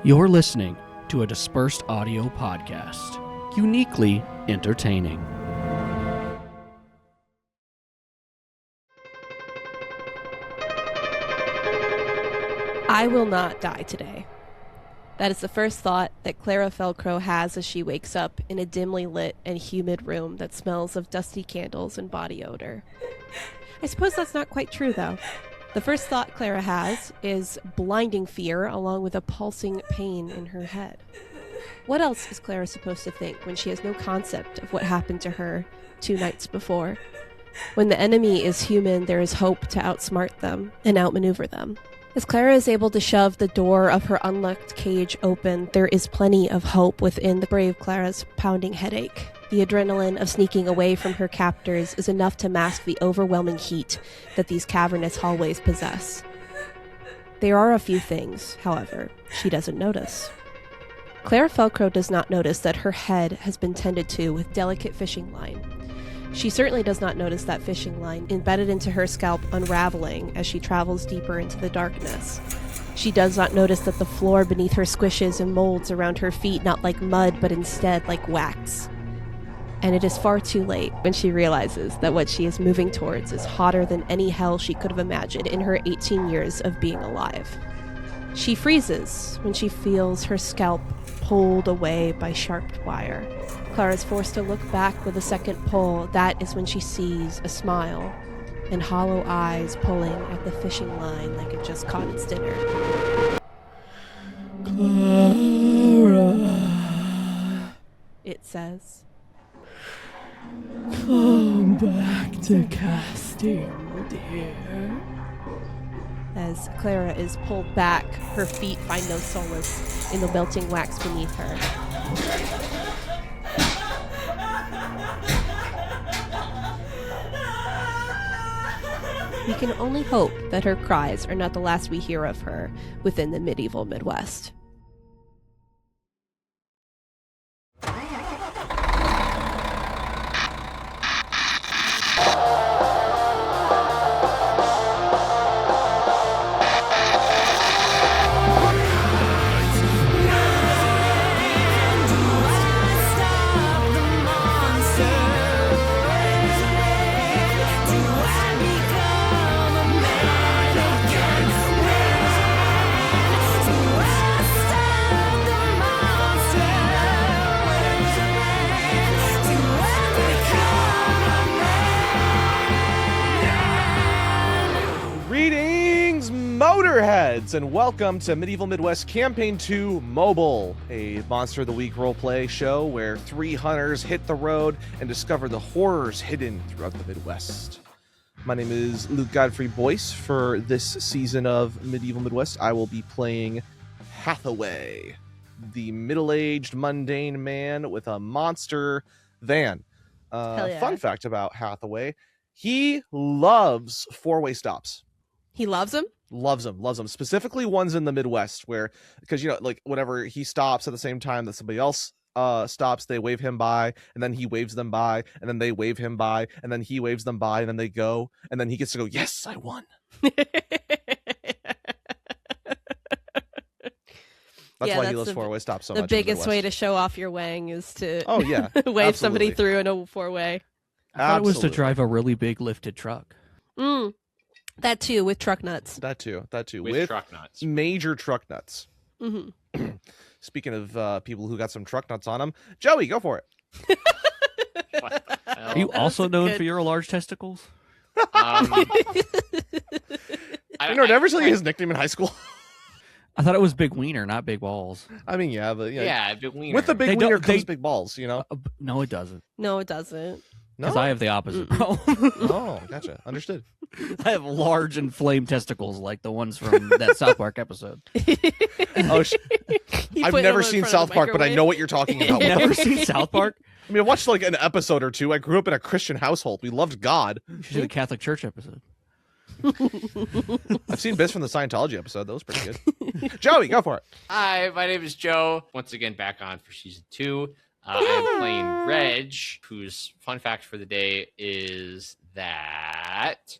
You're listening to a dispersed audio podcast, uniquely entertaining. I will not die today. That is the first thought that Clara Felcrow has as she wakes up in a dimly lit and humid room that smells of dusty candles and body odor. I suppose that's not quite true, though. The first thought Clara has is blinding fear along with a pulsing pain in her head. What else is Clara supposed to think when she has no concept of what happened to her 2 nights before? When the enemy is human, there is hope to outsmart them and outmaneuver them. As Clara is able to shove the door of her unlocked cage open, there is plenty of hope within the brave Clara's pounding headache. The adrenaline of sneaking away from her captors is enough to mask the overwhelming heat that these cavernous hallways possess. There are a few things, however, she doesn't notice. Clara Felcrow does not notice that her head has been tended to with delicate fishing line. She certainly does not notice that fishing line embedded into her scalp unraveling as she travels deeper into the darkness. She does not notice that the floor beneath her squishes and molds around her feet not like mud but instead like wax. And it is far too late when she realizes that what she is moving towards is hotter than any hell she could have imagined in her 18 years of being alive. She freezes when she feels her scalp pulled away by sharp wire. Clara is forced to look back with a second pull. That is when she sees a smile and hollow eyes pulling at the fishing line like it just caught its dinner. Clara, It says, come back to casting, dear. as Clara is pulled back, her feet find no solace in the melting wax beneath her. We can only hope that her cries are not the last we hear of her within the medieval Midwest. Motorheads, and welcome to Medieval Midwest Campaign 2 Mobile, a Monster of the Week roleplay show where 3 hunters hit the road and discover the horrors hidden throughout the Midwest. My name is Luke Godfrey Boyce. For this season of Medieval Midwest, I will be playing Hathaway, the middle-aged, mundane man with a monster van. Yeah. Fun fact about Hathaway, he loves four-way stops. He loves him? Loves them. Specifically ones in the Midwest where, because, like whenever he stops at the same time that somebody else stops, they wave him by, and then he waves them by, and then they wave him by, and then he waves them by, and then they go, and then he gets to go, yes, I won. That's why he loves four-way stops so much. The biggest way to show off your wang is to wave somebody through in a four-way. I thought it was to drive a really big lifted truck. That too, with truck nuts. That too. With truck nuts. Major truck nuts. Mm-hmm. Speaking of people who got some truck nuts on them, Joey, go for it. What the hell? Are you also known for your large testicles? I never tell you his nickname in high school. I thought it was Big Wiener, not Big Balls. I mean, yeah, but Big wiener. with the big wiener comes big balls, No, it doesn't. No, it doesn't. Because I have the opposite problem. Oh, gotcha. Understood. I have large inflamed testicles like the ones from that South Park episode. I've never seen South Park, but I know what you're talking about. You've never seen South Park? I mean, I watched like an episode or two. I grew up in a Christian household. We loved God. You should do the Catholic Church episode. I've seen bits from the Scientology episode. That was pretty good. Joey, go for it. Hi, my name is Joe. Once again, back on for season 2. I'm playing Redge, whose fun fact for the day is that...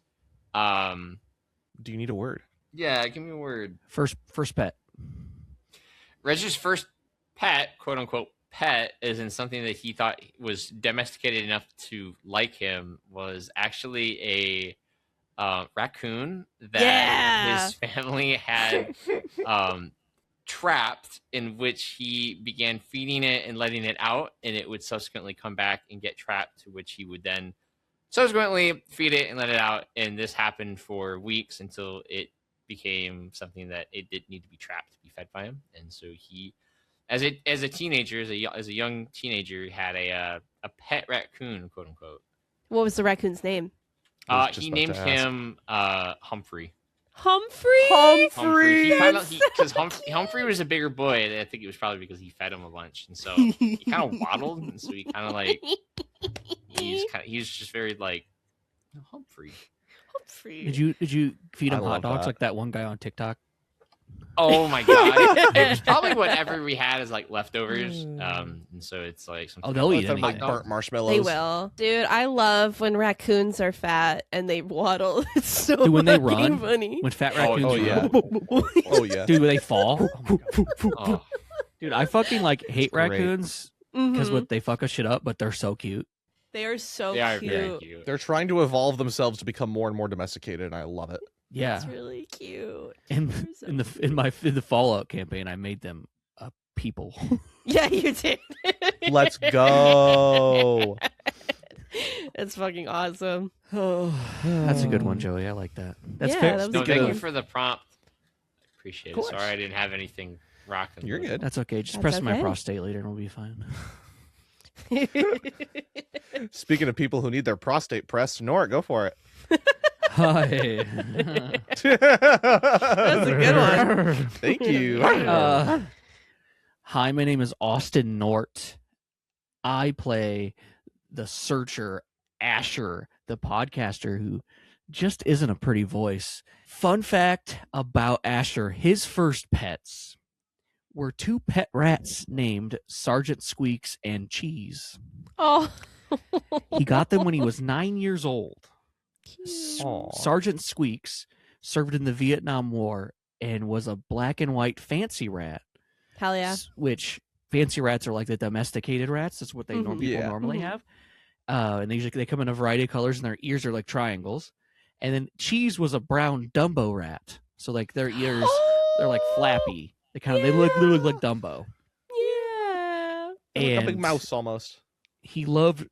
Do you need a word? Yeah, give me a word. First pet. Reg's first pet, quote unquote pet, isn't something that he thought was domesticated enough to like him, was actually a raccoon that his family had trapped, in which he began feeding it and letting it out, and it would subsequently come back and get trapped, to which he would then subsequently feed it and let it out. And this happened for weeks until it became something that it did need to be trapped to be fed by him. And so he, as a teenager, as a young teenager, had a pet raccoon, quote unquote. What was the raccoon's name? He named him Humphrey. Humphrey. Because Humphrey was a bigger boy, and I think it was probably because he fed him a bunch, and so he kind of waddled, and so he kind of like he's just very like Humphrey. Did you feed him I hot love dogs that. like that one guy on TikTok? Oh my god! It was probably whatever we had as like leftovers, and so it's like something. They'll eat With them, anything. like burnt marshmallows. They will. Dude, I love when raccoons are fat and they waddle. It's so Dude, when they fucking run, funny. when fat Oh, raccoons oh, yeah. run. Oh yeah. Dude, when they fall. Oh my God. Oh, Dude, I fucking like hate Great. raccoons because Mhm. they fuck us shit up, but they're so cute. They are so they are cute. very cute. They're trying to evolve themselves to become more and more domesticated, and I love it. Yeah. It's really cute. In They're so in the Fallout campaign, I made them people. Yeah, you did. Let's go. It's fucking awesome. Oh, that's a good one, Joey. I like that. That's Yeah, fair. that was No, a good thank one. you for the prompt. Appreciate Of it. course. Sorry, I didn't have anything rocking. You're good. That's okay. Just That's press my okay. prostate later and we'll be fine. Speaking of people who need their prostate pressed, Nora, go for it. Hi. That's a good one. Thank you. Hi, my name is Austin Nort. I play the searcher, Asher, the podcaster who just isn't a pretty voice. Fun fact about Asher, his first pets were two pet rats named Sergeant Squeaks and Cheese. Oh. He got them when he was 9 years old. Aw. Sergeant Squeaks served in the Vietnam War and was a black and white fancy rat. Hell yeah. Which fancy rats are like the domesticated rats. That's what they Mhm. people Yeah. normally Mhm. have. And they come in a variety of colors, and their ears are like triangles. And then Cheese was a brown Dumbo rat. So like their ears, they're like flappy. They look like Dumbo. Yeah. Like a big And mouse almost. he loved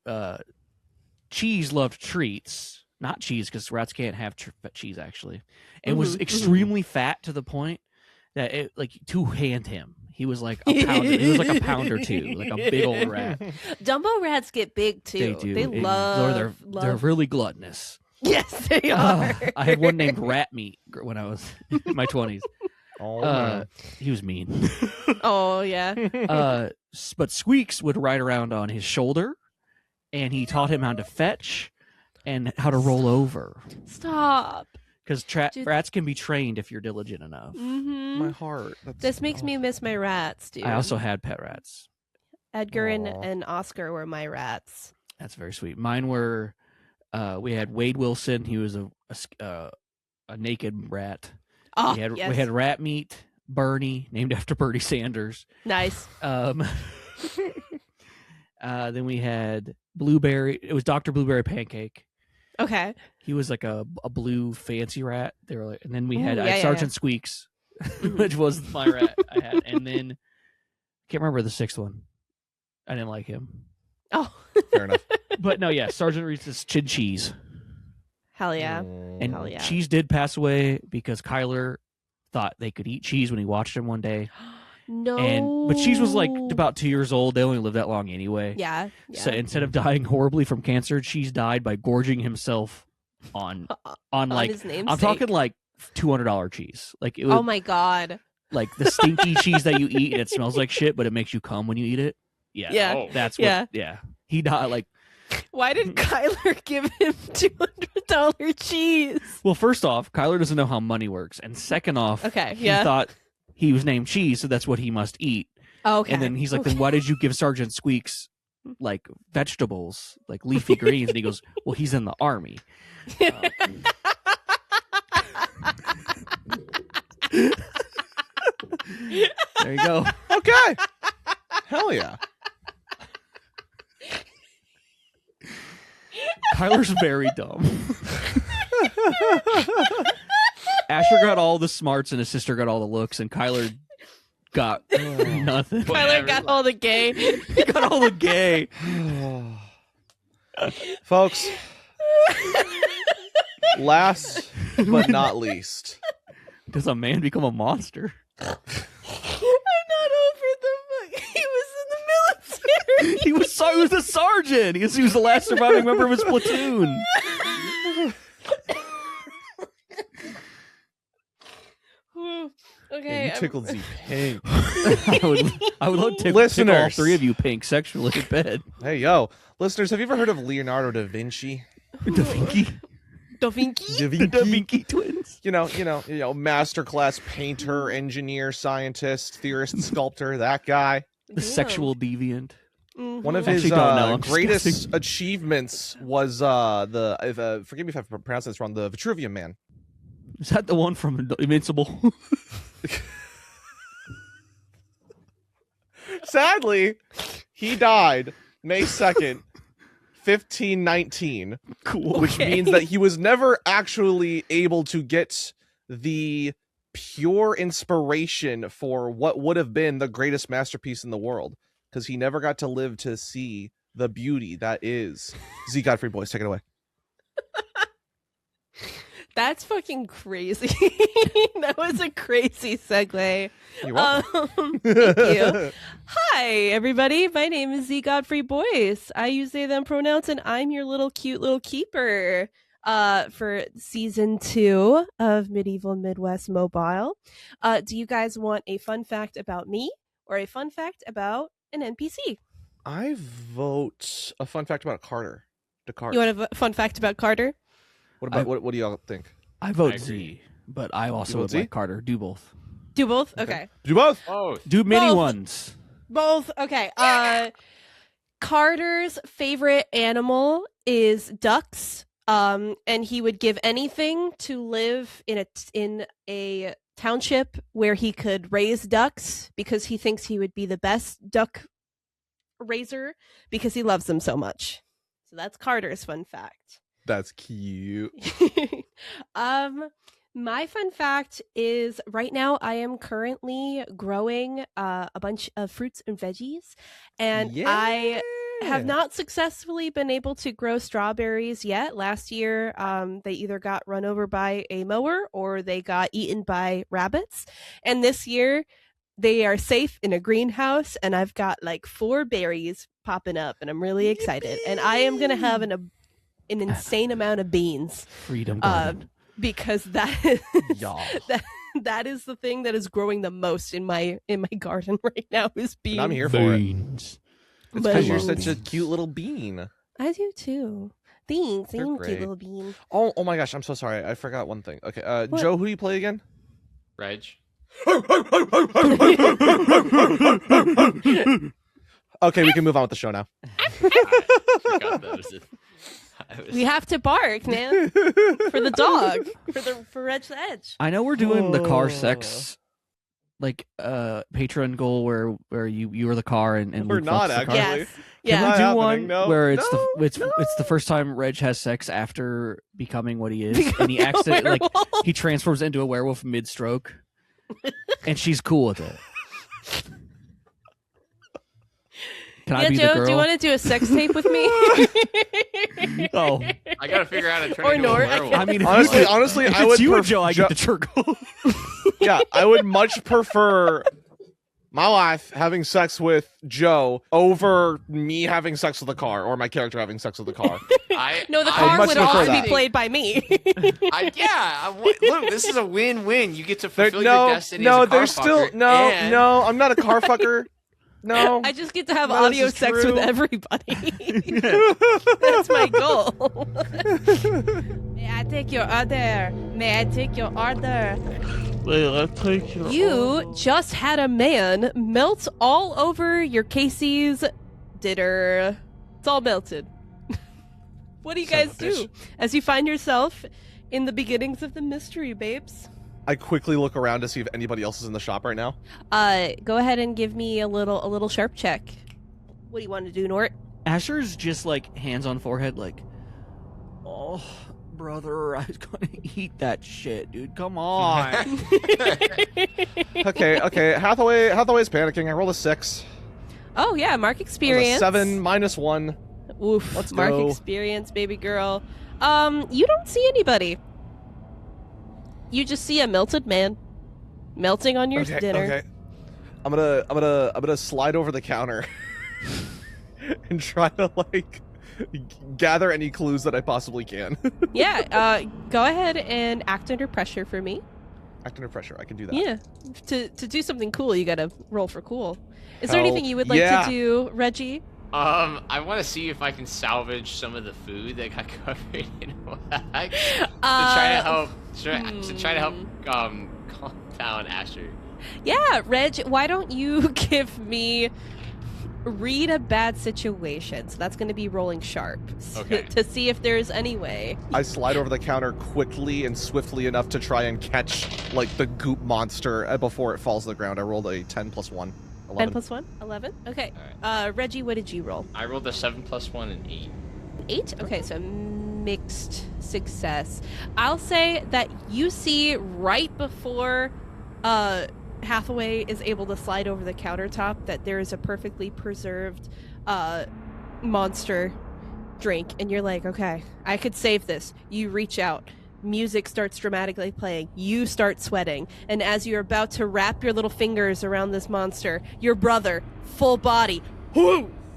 Cheese loved treats, not cheese because rats can't have cheese actually, and was Mhm, extremely fat to the point that it like to hand him he was like a pound. He was like a pound or two, like a big old rat. Dumbo rats get big too. They do. They And love. they're really gluttonous. Yes, they are. I had one named Rat Meat when I was in my 20s. Oh, no. He was mean. Oh yeah. But Squeaks would ride around on his shoulder, and he taught him how to fetch and how to roll over. Stop. Because Dude. rats can be trained if you're diligent enough. Mm-hmm. My heart. This makes me miss my rats, dude. I also had pet rats. Edgar and, Aw. and Oscar were my rats. That's very sweet. Mine were. We had Wade Wilson. He was a naked rat. Oh, we yes. had Rat Meat. Bernie, named after Bernie Sanders. Nice. Then we had Blueberry. It was Dr. Blueberry Pancake. Okay. He was like a blue fancy rat. They were like, and then we Ooh, had yeah, yeah, Sergeant Squeaks, which was my rat I had, and then can't remember the sixth one. I didn't like him, Oh. Fair enough. but no, yeah, Sergeant Reese's Chin Cheese, Hell yeah. and Hell yeah. Cheese did pass away because Kyler thought they could eat cheese when he watched him one day, No. but Cheese was like about 2 years old. They only lived that long anyway. Yeah. So Yeah. instead of dying horribly from cancer, Cheese died by gorging himself on like his namesake. I'm talking like $200 cheese. Like it was Oh my god. like the stinky cheese that you eat and it smells like shit, but it makes you cum when you eat it. Yeah, Yeah. Oh. that's what. Yeah. Yeah, he died like. Why did Kyler give him $200 cheese? Well, first off, Kyler doesn't know how money works, and second off, Okay. he Yeah. thought he was named Cheese, so that's what he must eat. Okay. And then he's like, "Then why did you give Sergeant Squeaks like vegetables, like leafy greens?" And he goes, "Well, he's in the army." There you go. Okay. Hell yeah. Kyler's very dumb. Asher got all the smarts and his sister got all the looks, and Kyler got nothing. Kyler got all the gay. He got all the gay. Folks, last but not least. Does a man become a monster? I'm not over the fuck. He was in the military. He was a sergeant. He was the last surviving member of his platoon. Okay. You tickled Z pink. I would love to tickle all Listeners. three of you pink sexually in bed. Hey, yo. Listeners, have you ever heard of Leonardo da Vinci? Da Vinci. The Da Vinci twins. You know, masterclass painter, engineer, scientist, theorist, sculptor, that guy. The sexual deviant. One of Actually his don't know, I'm greatest discussing. achievements was forgive me if I pronounce this wrong, the Vitruvian Man. Is that the one from Invincible? Sadly, he died May 2nd, 1519, Cool. which means that he was never actually able to get the pure inspiration for what would have been the greatest masterpiece in the world, because he never got to live to see the beauty that is Z Godfrey. Boys, take it away. That's fucking crazy. That was a crazy segue. You're welcome. Thank you. Hi, everybody. My name is Z Godfrey Boyce. I use they, them pronouns, and I'm your little cute little keeper for season 2 of Medieval Midwest Mobile. Do you guys want a fun fact about me or a fun fact about an NPC? I vote a fun fact about Carter. Descartes. You want a fun fact about Carter? What about what do y'all think? I vote I Z, but I also vote would Z? like Carter. Do both. Do both? Okay. Do both. Oh, Do mini Both. ones. Both. Okay. Carter's favorite animal is ducks. And he would give anything to live in a township where he could raise ducks because he thinks he would be the best duck raiser because he loves them so much. So that's Carter's fun fact. That's cute. My fun fact is right now I am currently growing a bunch of fruits and veggies, and I have not successfully been able to grow strawberries yet. Last year, they either got run over by a mower or they got eaten by rabbits, and this year they are safe in a greenhouse, and I've got like 4 berries popping up, and I'm really excited. And I am gonna have an insane amount of beans. Freedom garden. Because that is Y'all. that is the thing that is growing the most in my garden right now is beans. And I'm here for it. Beans. It's because you're Beans. such a cute little bean. I do too. Beans, They're thank you, great. little bean. Oh my gosh, I'm so sorry. I forgot one thing. Okay, What? Joe, who do you play again? Reg. Okay, we can move on with the show now. I forgot that was it. We have to bark, man, for the dog, for Redge the Edge. I know we're doing the car Oh. sex like Patreon goal where you are the car and We're Luke not, fucks the car. actually. Yes, Can yeah. we Not do happening, one no. where it's No, it's the first time Reg has sex after becoming what he is, and he accidentally like Werewolf. he transforms into a werewolf mid-stroke, and she's cool with it. Can I Yeah, be Joe, the girl? do you want to do a sex tape with me? Oh, I gotta figure out how to turn Or into Nort, a werewolf. I mean, if Honestly, if I it's would you or Joe, I Joe- get the churgle. Yeah, I would much prefer my wife having sex with Joe over me having sex with the car or my character having sex with the car. No, the I car much would prefer also that. be played by me. Look, this is a win-win. You get to There- fulfill your destiny as a car there's still fucker, no, and no. I'm not a car fucker. No, I just get to have None of audio this is sex true. with everybody. That's my goal. May I take your order? May I take your order? You just had a man melt all over your Casey's dinner. It's all melted. What do you Son of guys a bitch. do as you find yourself in the beginnings of the mystery, babes? I quickly look around to see if anybody else is in the shop right now. Go ahead and give me a little sharp check. What do you want to do, Nort? Asher's just like hands on forehead, like, oh, brother, I was gonna eat that shit, dude. Come on. Okay. Hathaway's panicking. I rolled a 6. Oh yeah, mark experience. 7 minus 1. Oof. Let's mark go. experience, baby girl. You don't see anybody. You just see a melted man melting on your dinner. Okay. I'm gonna slide over the counter and try to like gather any clues that I possibly can. Yeah. Go ahead and act under pressure for me. Act under pressure. I can do that. Yeah. To do something cool, you gotta roll for cool. Is there anything you would like to do, Reggie? I want to see if I can salvage some of the food that got covered in wax to try to help calm down Asher. Yeah, Reg, why don't you give me read a bad situation? So that's going to be rolling sharp to see if there's any way. I slide over the counter quickly and swiftly enough to try and catch like the goop monster before it falls to the ground. I rolled a 10 plus 1. 11. 10 plus 1? 11? Okay. All Reggie, what did you roll? I rolled a 7 plus 1 and 8. 8? Okay, so mixed success. I'll say that you see right before Hathaway is able to slide over the countertop that there is a perfectly preserved monster drink, and you're like, okay, I could save this. You reach out. Music starts dramatically playing. You start sweating. And as you're about to wrap your little fingers around this monster, your brother, full body,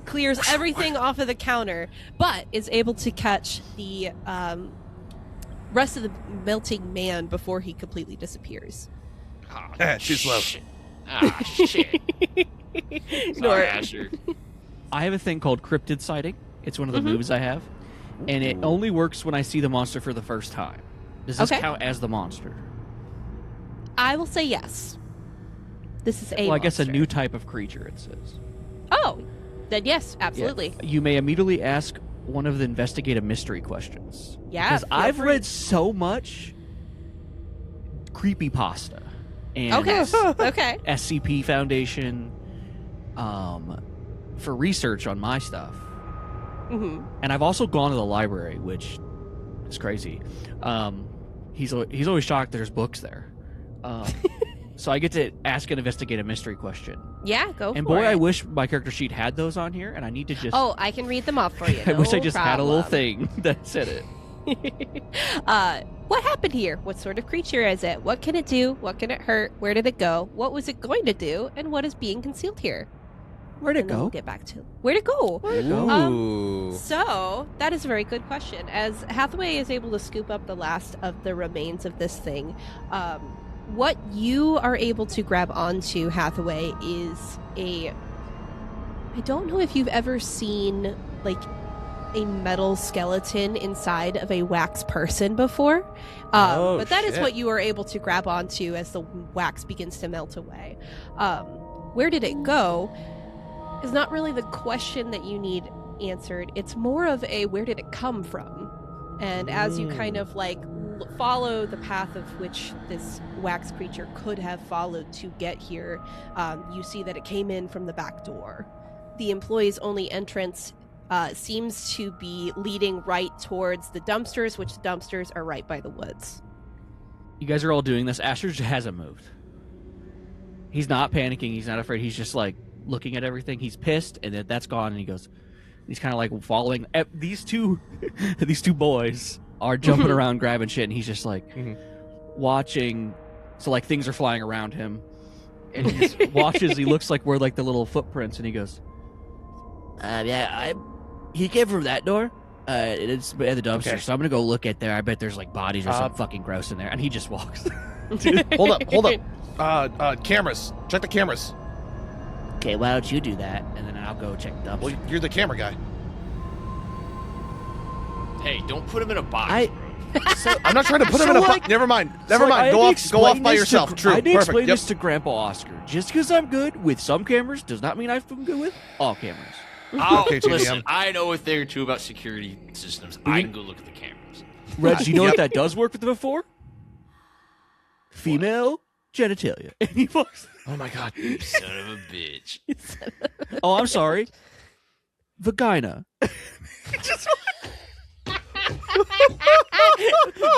clears everything off of the counter, but is able to catch the rest of the melting man before he completely disappears. Oh, Too slow. Shit. Shit. Sorry, Asher. I have a thing called cryptid sighting. It's one of the moves I have. And it only works when I see the monster for the first time. Does this count as the monster? I will say yes. This is a Well, I guess a monster. new type of creature, it says. Oh, then yes, absolutely. Yeah. You may immediately ask one of the investigative mystery questions. Yeah, Because feel I've free. read so much creepypasta. And Okay. SCP Foundation for research on my stuff. Mm-hmm. And I've also gone to the library, which is crazy. He's always shocked there's books there. So I get to ask an investigative mystery question. Yeah, go And for boy, it. I wish my character sheet had those on here, and I need to just... Oh, I can read them off for you. I wish I no just had a little problem. thing that said it. What happened here? What sort of creature is it? What can it do? What can it hurt? Where did it go? What was it going to do? And what is being concealed here? Where'd it And then go? we'll get back to where'd it go? Ooh. So that is a very good question. As Hathaway is able to scoop up the last of the remains of this thing, what you are able to grab onto, Hathaway, is I don't know if you've ever seen like a metal skeleton inside of a wax person before, but that is shit. what you are able to grab onto as the wax begins to melt away. Where did it go is not really the question that you need answered. It's more of a where did it come from? And as you kind of like follow the path of which this wax creature could have followed to get here, you see that it came in from the back door. The employee's only entrance seems to be leading right towards the dumpsters, which the dumpsters are right by the woods. You guys are all doing this. Asher just hasn't moved. He's not panicking. He's not afraid. He's just like looking at everything. He's pissed, and then that's gone. And he goes, he's kind of like following these two boys are jumping around grabbing shit, and he's just like watching. So like things are flying around him, and he just watches. He looks like where like the little footprints, and he goes, he came from that door. It's at the dumpster, so I'm gonna go look at there. I bet there's like bodies or something fucking gross in there. And he just walks. Hold up. Cameras. Check the cameras. Okay, why don't you do that, and then I'll go check the dumpster. Well, you're the camera guy. Hey, don't put him in a box, bro. I'm not trying to put him in a box. Never mind. Never mind. Go off by yourself. True. I had to Perfect. explain Yep. this to Grandpa Oscar. Just because I'm good with some cameras does not mean I'm good with all cameras. Okay, JDM. Listen, I know a thing or two about security systems. I can go look at the cameras. Reg, do you know if that does work with the before? female genitalia. And he walks. Oh my god. You son of a bitch. Oh, I'm sorry. Vagina.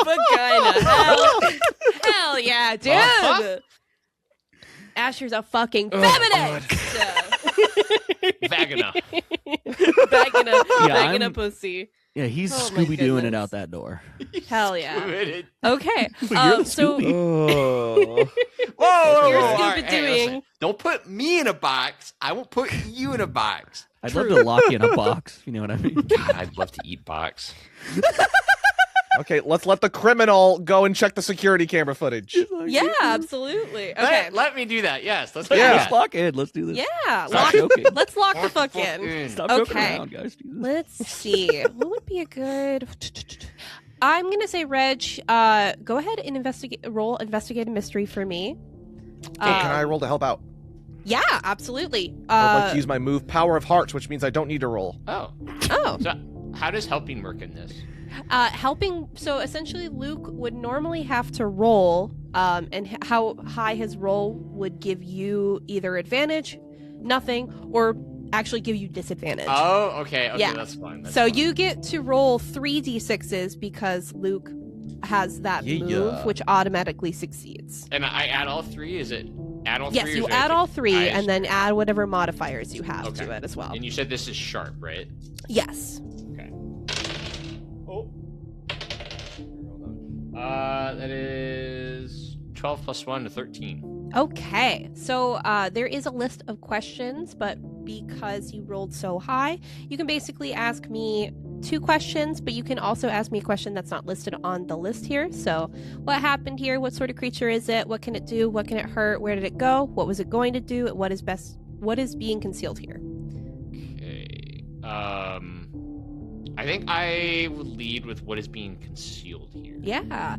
Vagina. Hell yeah, dude. Uh-huh. Asher's a fucking feminist. Vagina. Vagina pussy. Yeah, he's Oh my Scooby Dooing it goodness. out that door. Hell yeah. Scooby. Okay. You're the So Scooby. Oh. Whoa, You're all Scooby right, hey, Dooing. listen. Don't put me in a box. I won't put you in a box. I'd love to lock you in a box. You know what I mean? God, I'd love to eat box. Okay, let's let the criminal go and check the security camera footage. yeah, absolutely. Okay. Let me do that. Yes, let's do Yeah. Let's that. lock in. Let's do this. Yeah. Stop Lock, joking. let's lock the fuck in. Stop joking Okay. around, guys. Jesus. Let's see. What would be a good? I'm gonna say, Reg. Go ahead and roll investigate a mystery for me. Can I roll to help out? Yeah, absolutely. I'd like to use my move Power of Hearts, which means I don't need to roll. Oh, Oh, so how does helping work in this? helping. So essentially, Luke would normally have to roll, and how high his roll would give you either advantage, nothing, or actually give you disadvantage. Oh, okay, Yeah. that's fine. That's So fine. you get to roll 3d6s because Luke has that Yeah. move, which automatically succeeds. And I add all three. Is it add all Yes, three? or you is it add all three, I and then see. add whatever modifiers you have to Okay. it as well. And you said this is sharp, right? Yes. Okay. Oh. That is 12 plus 1 to 13. Okay, so there is a list of questions, but because you rolled so high, you can basically ask me 2 questions, but you can also ask me a question that's not listed on the list here. So, what happened here? What sort of creature is it? What can it do? What can it hurt? Where did it go? What was it going to do? What is being concealed here? Okay. I think I would lead with what is being concealed here. Yeah.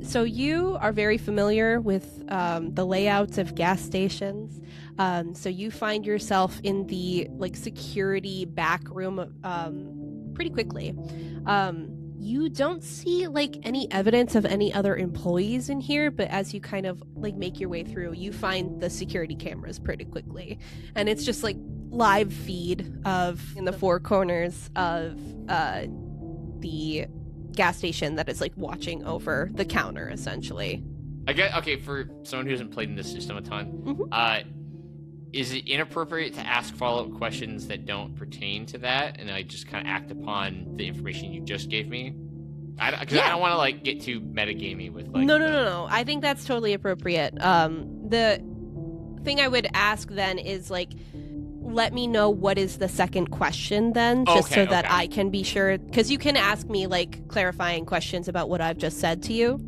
So you are very familiar with the layouts of gas stations. So you find yourself in the security back room pretty quickly. You don't see any evidence of any other employees in here, but as you kind of make your way through, you find the security cameras pretty quickly, and it's just live feed in the 4 corners of the gas station that is watching over the counter essentially. I get okay for someone who hasn't played in this system a ton. Is it inappropriate to ask follow-up questions that don't pertain to that, and I just kind of act upon the information you just gave me? Because I don't want to get too metagamey with No. I think that's totally appropriate. The thing I would ask then is let me know what is the second question then, just so that I can be sure, because you can ask me clarifying questions about what I've just said to you,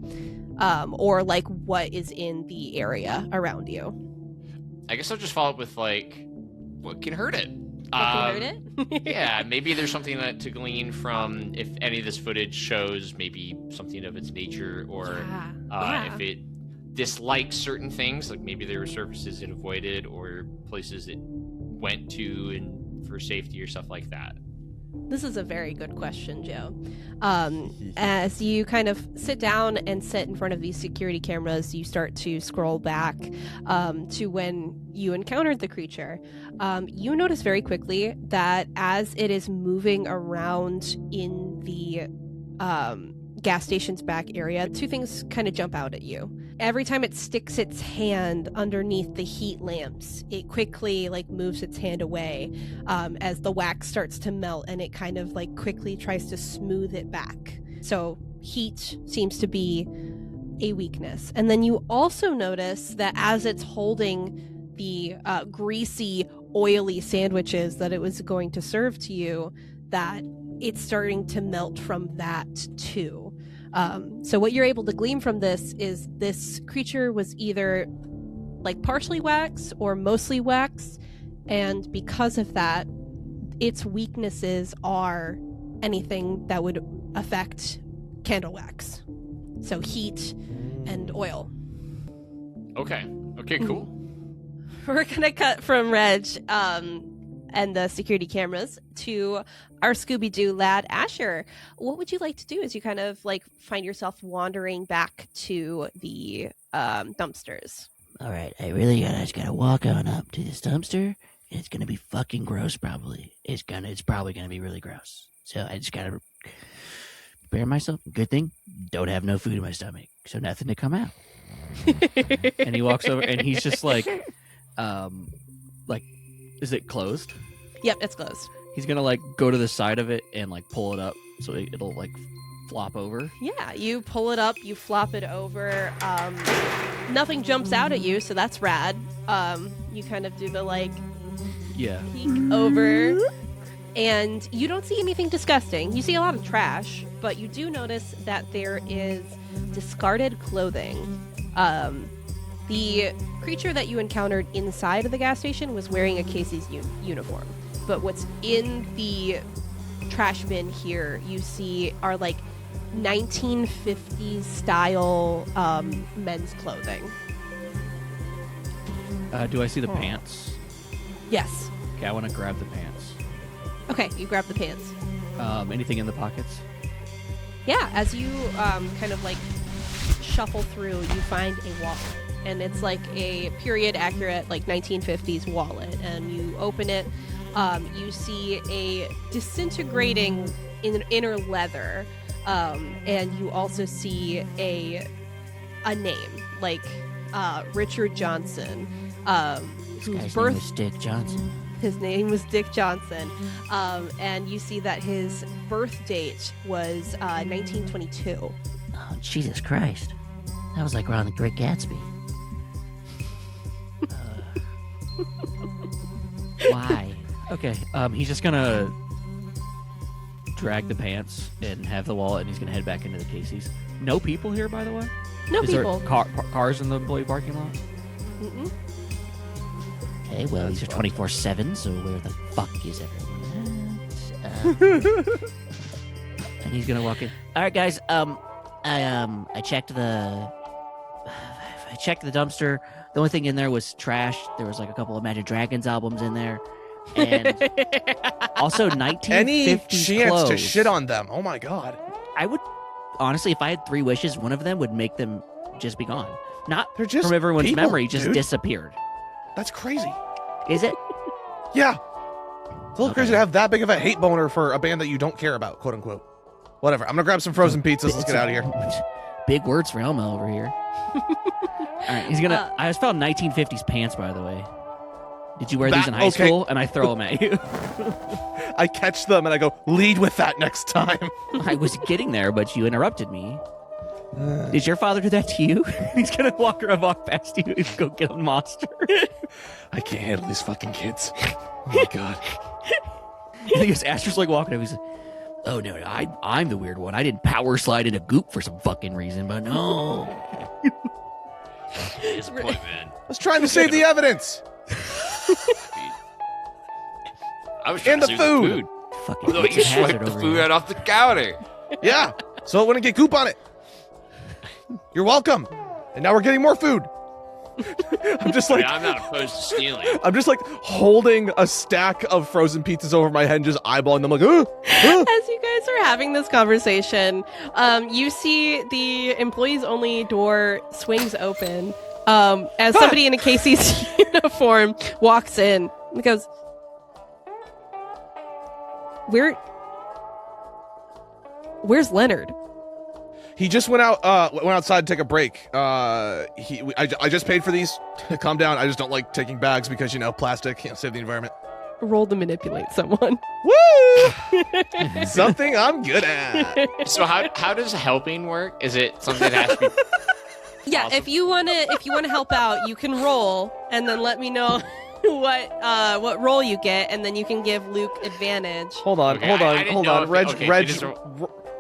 or what is in the area around you. I guess I'll just follow up with what can hurt it? What can hurt it? Yeah, maybe there's something to glean from if any of this footage shows maybe something of its nature, or if it dislikes certain things, maybe there were surfaces it avoided or places it went to and for safety or stuff like that. This is a very good question, Joe. As you kind of sit down and sit in front of these security cameras, you start to scroll back to when you encountered the creature. You notice very quickly that as it is moving around in the gas station's back area, 2 things kind of jump out at you. Every time it sticks its hand underneath the heat lamps, it quickly moves its hand away as the wax starts to melt, and it kind of quickly tries to smooth it back. So heat seems to be a weakness. And then you also notice that as it's holding the greasy, oily sandwiches that it was going to serve to you, that it's starting to melt from that too. So what you're able to glean from this is this creature was either partially wax or mostly wax, and because of that, its weaknesses are anything that would affect candle wax. So heat and oil. Okay, cool. We're gonna cut from Reg and the security cameras to our Scooby-Doo lad, Asher. What would you like to do as you kind of like find yourself wandering back to the dumpsters? All right, I just gotta walk on up to this dumpster. And it's gonna be fucking gross, probably. It's probably gonna be really gross. So I just gotta prepare myself. Good thing, don't have no food in my stomach, so nothing to come out. And he walks over, and he's just like, is it closed? Yep, it's closed. He's gonna like go to the side of it and like pull it up so it'll like flop over. Yeah, you pull it up, you flop it over. Nothing jumps out at you, so that's rad. You kind of do the like peek over, and you don't see anything disgusting. You see a lot of trash, but you do notice that there is discarded clothing. The creature that you encountered inside of the gas station was wearing a Casey's uniform, but what's in the trash bin here you see are like 1950s style men's clothing. Do I see the pants? Yes. Okay, I want to grab the pants. Okay, you grab the pants. Anything in the pockets? Yeah, as you kind of like shuffle through, you find a wallet. And it's like a period accurate, like 1950s wallet. And you open it, you see a disintegrating inner leather. And you also see a name, like Richard Johnson, whose birth... name was Dick Johnson. His name was Dick Johnson. And you see that his birth date was 1922. Oh, Jesus Christ. That was like around the Great Gatsby. Why? Okay, he's just gonna drag the pants and have the wallet, and he's gonna head back into the Casey's. No people here, by the way? No Is people. there cars in the employee parking lot? Mm-mm. Okay, well, these are 24/7, so where the fuck is everyone at? And he's gonna walk in. All right, guys. I checked the dumpster. The only thing in there was trash. There was like a couple of Imagine Dragons albums in there, and Also, 1950s Any chance clothes. to shit on them? Oh my god. I would honestly, if I had 3 wishes, one of them would make them just be gone. Not They're just from everyone's people, memory, just dude. disappeared. That's crazy. Is it? Yeah. It's a little Okay. crazy to have that big of a hate boner for a band that you don't care about, quote unquote. Whatever. I'm gonna grab some frozen pizzas. Let's get out of here. Big words for Elmo over here. All right, he's gonna. I just found 1950s pants, by the way. Did you wear these in high okay. school? And I throw them at you. I catch them and I go, lead with that next time. I was getting there, but you interrupted me. Did your father do that to you? He's gonna walk past you and go get a monster. I can't handle these fucking kids. Oh my god. I guess Asher's like walking up. He's like, "Oh no, I'm the weird one. I didn't power slide into goop for some fucking reason, but no." Disappointment. I was trying to save the evidence. I was trying And to the save food. Fucking Although it's a you hazard swiped the over food here. right off the counter. Yeah. So it wouldn't get goop on it. You're welcome. And now we're getting more food. I'm just I mean, like I'm not opposed to stealing. I'm just like holding a stack of frozen pizzas over my head and just eyeballing them like, As you guys are having this conversation, you see the employees only door swings open as somebody in a Casey's uniform walks in and goes, Where's Leonard? He just went outside to take a break. I just paid for these. Calm down. I just don't like taking bags because, plastic, save the environment. Roll to manipulate someone. Woo! Something I'm good at. So how does helping work? Is it something that has to be? Yeah, Awesome. if you wanna help out, you can roll and then let me know what roll you get, and then you can give Luke advantage. Hold on. Okay, I didn't know if- okay, you just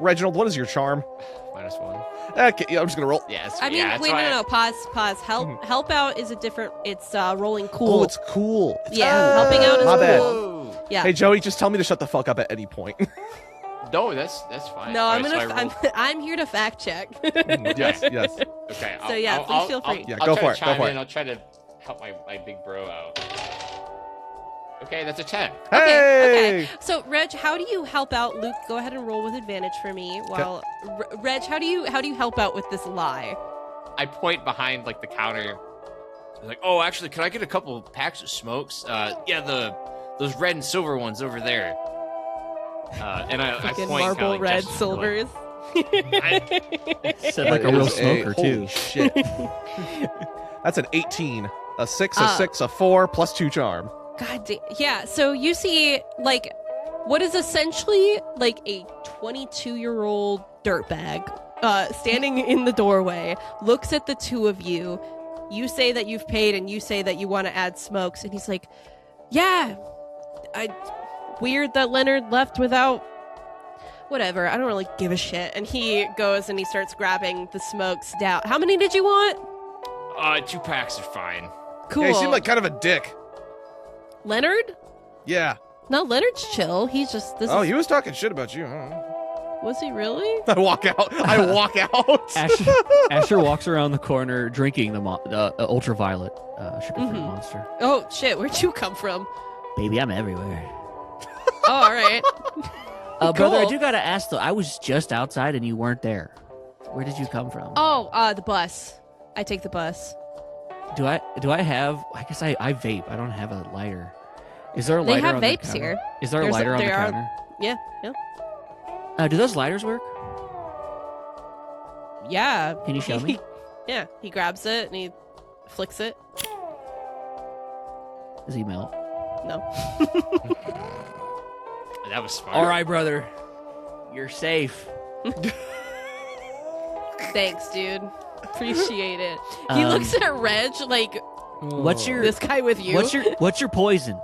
Reginald, what is your charm? -1. Okay, yeah, I'm just gonna roll. Yeah. I mean, yeah, wait, no. Pause. Help out is a different. It's rolling cool. Oh, it's cool. Yeah, helping out is My bad. cool. Yeah. Hey, Joey, just tell me to shut the fuck up at any point. No, that's fine. No, All right, so I rolled- I'm here to fact check. yes. Okay. So, yeah, please feel free. Yeah, I'll go try for to it, go chime for in. it. I'll try to help my big bro out. Okay, that's a 10. Hey! Okay. So, Reg, how do you help out? Luke, go ahead and roll with advantage for me. While Reg, how do you help out with this lie? I point behind like the counter. I'm like, oh, actually, could I get a couple packs of smokes? Yeah, those red and silver ones over there. And I Fucking point marble like, red gestures, silvers. Said like a That real is smoker holy too. Shit. That's an 18. A 6, a 6, a 4, plus 2 charm. God damn. Yeah, so you see, like, what is essentially like a 22-year-old dirtbag standing in the doorway, looks at the two of you. You say that you've paid and you say that you want to add smokes. And he's like, yeah, weird that Leonard left without... Whatever, I don't really give a shit. And he goes and he starts grabbing the smokes down. How many did you want? 2 packs are fine. Cool. Yeah, he seemed like kind of a dick. Leonard? Yeah. No, Leonard's chill. He's just... He was talking shit about you. I don't know. Was he really? I walk out. Asher walks around the corner drinking the ultraviolet sugar-free monster. Oh, shit. Where'd you come from? Baby, I'm everywhere. Oh, all right. Brother, I Cool. do gotta ask though. I was just outside and you weren't there. Where did you come from? Oh, the bus. I take the bus. Do I have? I guess I vape. I don't have a lighter. Is there a They lighter have on the vapes counter? here. Is there a There's a- lighter on the there are- counter? Yeah. Do those lighters work? Yeah. Can you show me? Yeah. He grabs it and he flicks it. Does he melt? No. That was smart. All right, brother. You're safe. Thanks, dude. Appreciate it. He Um, looks at Reg like, What's your this guy with you. what's your poison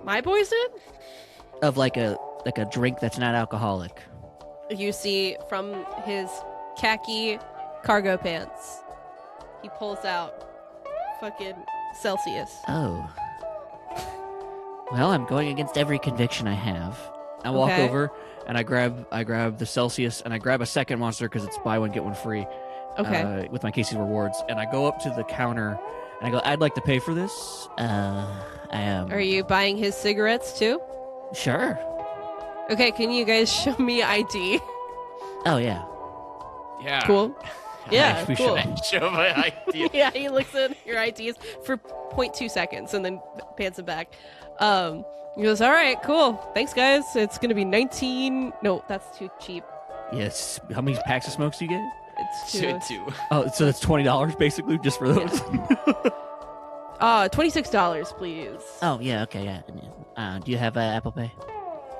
My poison? of like a drink that's not alcoholic? You see from his khaki cargo pants, he pulls out fucking Celsius. Oh. Well, I'm going against every conviction I have. I walk Okay. over and I grab the Celsius and I grab a second monster because it's buy one get one free. Okay. With my Casey's rewards, and I go up to the counter and I go, I'd like to pay for this. I am. Are you buying his cigarettes too? Sure. Okay, can you guys show me ID? Oh yeah. Yeah. Cool. Yeah, we cool. should. Show my idea. Yeah, he looks at your IDs for 0.2 seconds and then pants it back. He goes, all right, cool. Thanks, guys. It's going to be 19. No, that's too cheap. Yes. How many packs of smokes do you get? It's too... Should do. Oh, so that's $20 basically just for those. $26, please. Oh yeah. Okay. Yeah. Do you have Apple Pay?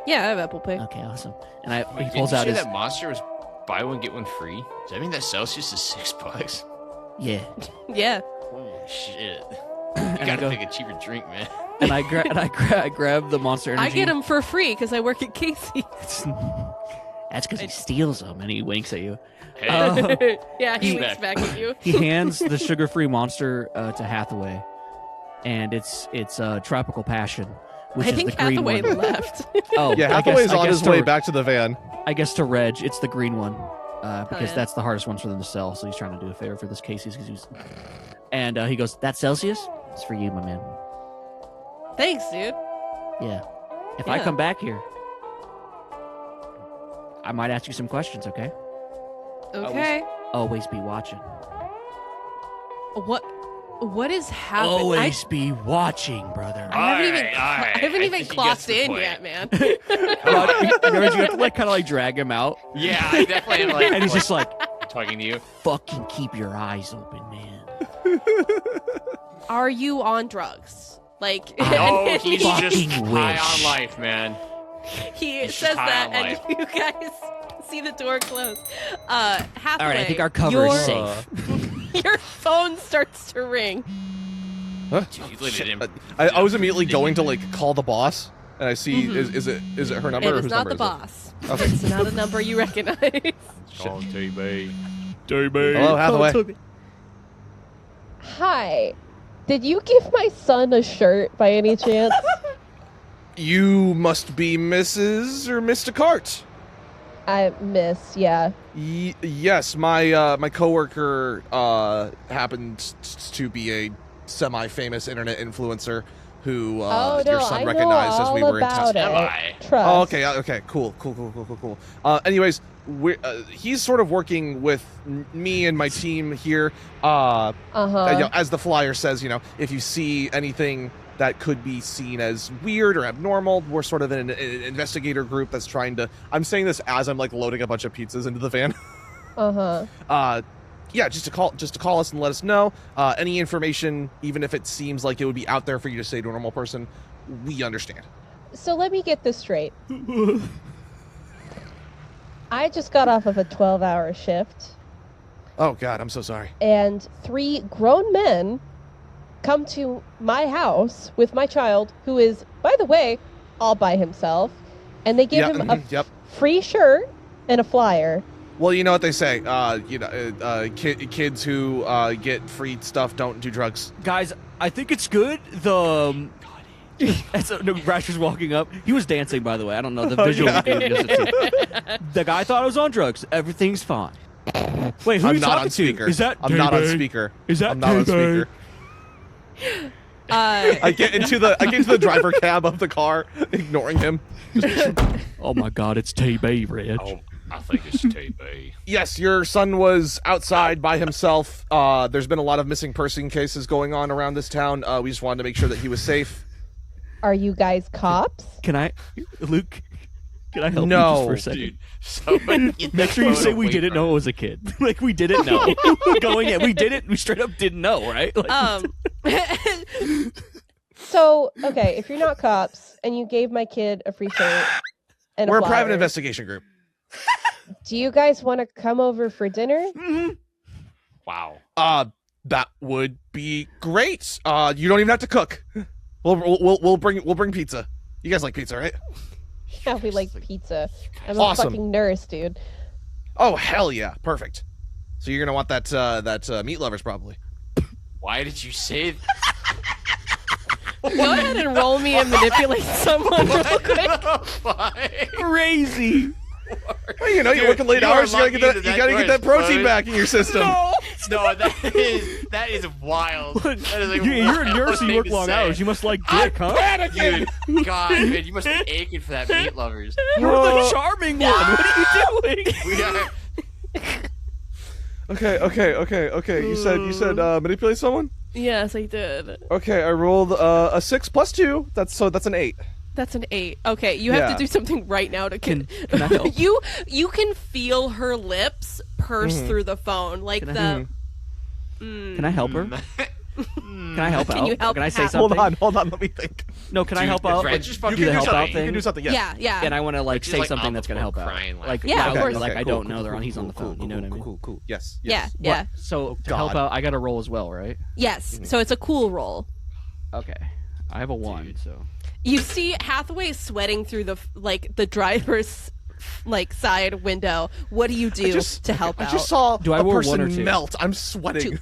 Yeah, I have Apple Pay. Okay. Awesome. And he Wait, pulls did you out say his. that monster was buy one get one free? Does that mean that Celsius is $6? Yeah. Yeah. Holy shit! And You I gotta go- pick a cheaper drink, man. And I grab the Monster Energy. I get them for free because I work at Casey. That's because he steals them, and he winks at you. Hey, Yeah, he He- winks back at you. He hands the sugar-free Monster to Hathaway, and it's Tropical Passion, which I is think the green Hathaway one. left. Oh, Yeah, I Hathaway's guess- I on guess his way to- back to the van. I guess to Redge, it's the green one, because yeah. that's the hardest one for them to sell. So he's trying to do a favor for this Casey's. And he goes, "That's Celsius. It's for you, my man." Thanks, dude. Yeah. If I Yeah. come back here, I might ask you some questions. Okay. Okay. Always be watching. What is happening? Always be watching, brother. I haven't Alright, even, alright. I haven't I even think he clocked gets the in point. yet, man. You have to like kind of like drag him out, Yeah, I definitely am like. and he's just like, talking to you. "Fucking keep your eyes open, man." Are you on drugs? Like, Oh, and he's fucking just high wish. on life, man. he he's says just high that, on and life. you guys see the door close. Hathaway, All right, I think our cover is your- safe. Your phone starts to ring. Huh? Dude, you lit it in. I was immediately going to like call the boss, and I see is it her number It or is whose not number the is boss. Okay. It's not a number you recognize. Call TB. it? Hello, Hathaway. Hi. Did you give my son a shirt by any chance? You must be Mrs. or Mr. Cart. I miss, yeah. Yes, my coworker happened to be a semi-famous internet influencer who Oh, your no, son I know recognized as we all were in town. about Am it. I? Trust. Oh, okay, cool. Anyways, he's sort of working with me and my team here. As the flyer says, if you see anything that could be seen as weird or abnormal, we're sort of an investigator group that's trying to. I'm saying this as I'm like loading a bunch of pizzas into the van. Yeah, just to call us and let us know any information, even if it seems like it would be out there for you to say to a normal person. We understand. So let me get this straight. I just got off of a 12-hour shift, Oh God, I'm so sorry. and 3 grown men come to my house with my child, who is, by the way, all by himself, and they give him a Yep. free shirt and a flyer. Well, you know what they say. Kids who get free stuff don't do drugs. Guys, I think it's good. Rasher's walking up. He was dancing, by the way. I don't know the visual. The guy thought I was on drugs. Everything's fine. Wait, who are I'm you not talking on speaker. to? Is that I'm not on Tay-Bay? speaker. Is that I'm not on Tay-Bay? speaker. I get into the driver cab of the car, ignoring him. Oh my God, it's Tay-Bay, Redge. Oh, I think it's TB. Yes, your son was outside by himself. There's been a lot of missing person cases going on around this town. We just wanted to make sure that he was safe. Are you guys cops? Luke? Can I help No. you just for a second? Dude, someone get Make that sure you photo say we away didn't from know him. it was a kid. Like we didn't know. Going in, we straight up didn't know, right? Like, So, okay, if you're not cops and you gave my kid a free shirt and We're a flyer, private investigation group. do you guys want to come over for dinner? Wow. That would be great. You don't even have to cook. We'll bring pizza. You guys like pizza, right? Yeah, we like pizza. I'm Awesome. a fucking nurse, dude. Oh hell yeah, perfect. So you're gonna want that meat lovers probably. Why did you say Go ahead and roll me and manipulate someone real quick. crazy. Well, you're working late you are hours. You gotta get lucky that. that You gotta door get that is protein closed. back in your system. No, that is wild. That is a You're a wild nurse. You thing work to long say. hours. You must like dick, huh? Dude, God, man, you must be aching for that meat lovers. You're the charming one. What are you doing? We are. Okay. You said manipulate someone. Yes, I did. Okay, I rolled a 6 plus 2. That's an 8. That's an 8. Okay, you have Yeah. to do something right now to Can I help? You can feel her lips purse through the phone, like Can Can I help her? Can I help Can out? you help Can I say Pat? something? Hold on. Let me think. No, can I Dude, help if out? Redge Like, just do fucking the do help something. out You thing? can do something. Yes. Yeah. And I want to like Just, say like, something up that's gonna before help out. crying, Like laughing. Yeah, of okay, course. like I don't know they're on. He's on the phone. You know what I mean? Cool. Yes. Yeah. So to God. help out, I got to roll as well, right? Yes. So it's a cool roll. Okay. I have a 1, Dude. so You see Hathaway sweating through the driver's side window. What do you do to help I out? just saw Do I a roll 1 or person 2? melt. I'm sweating. 2.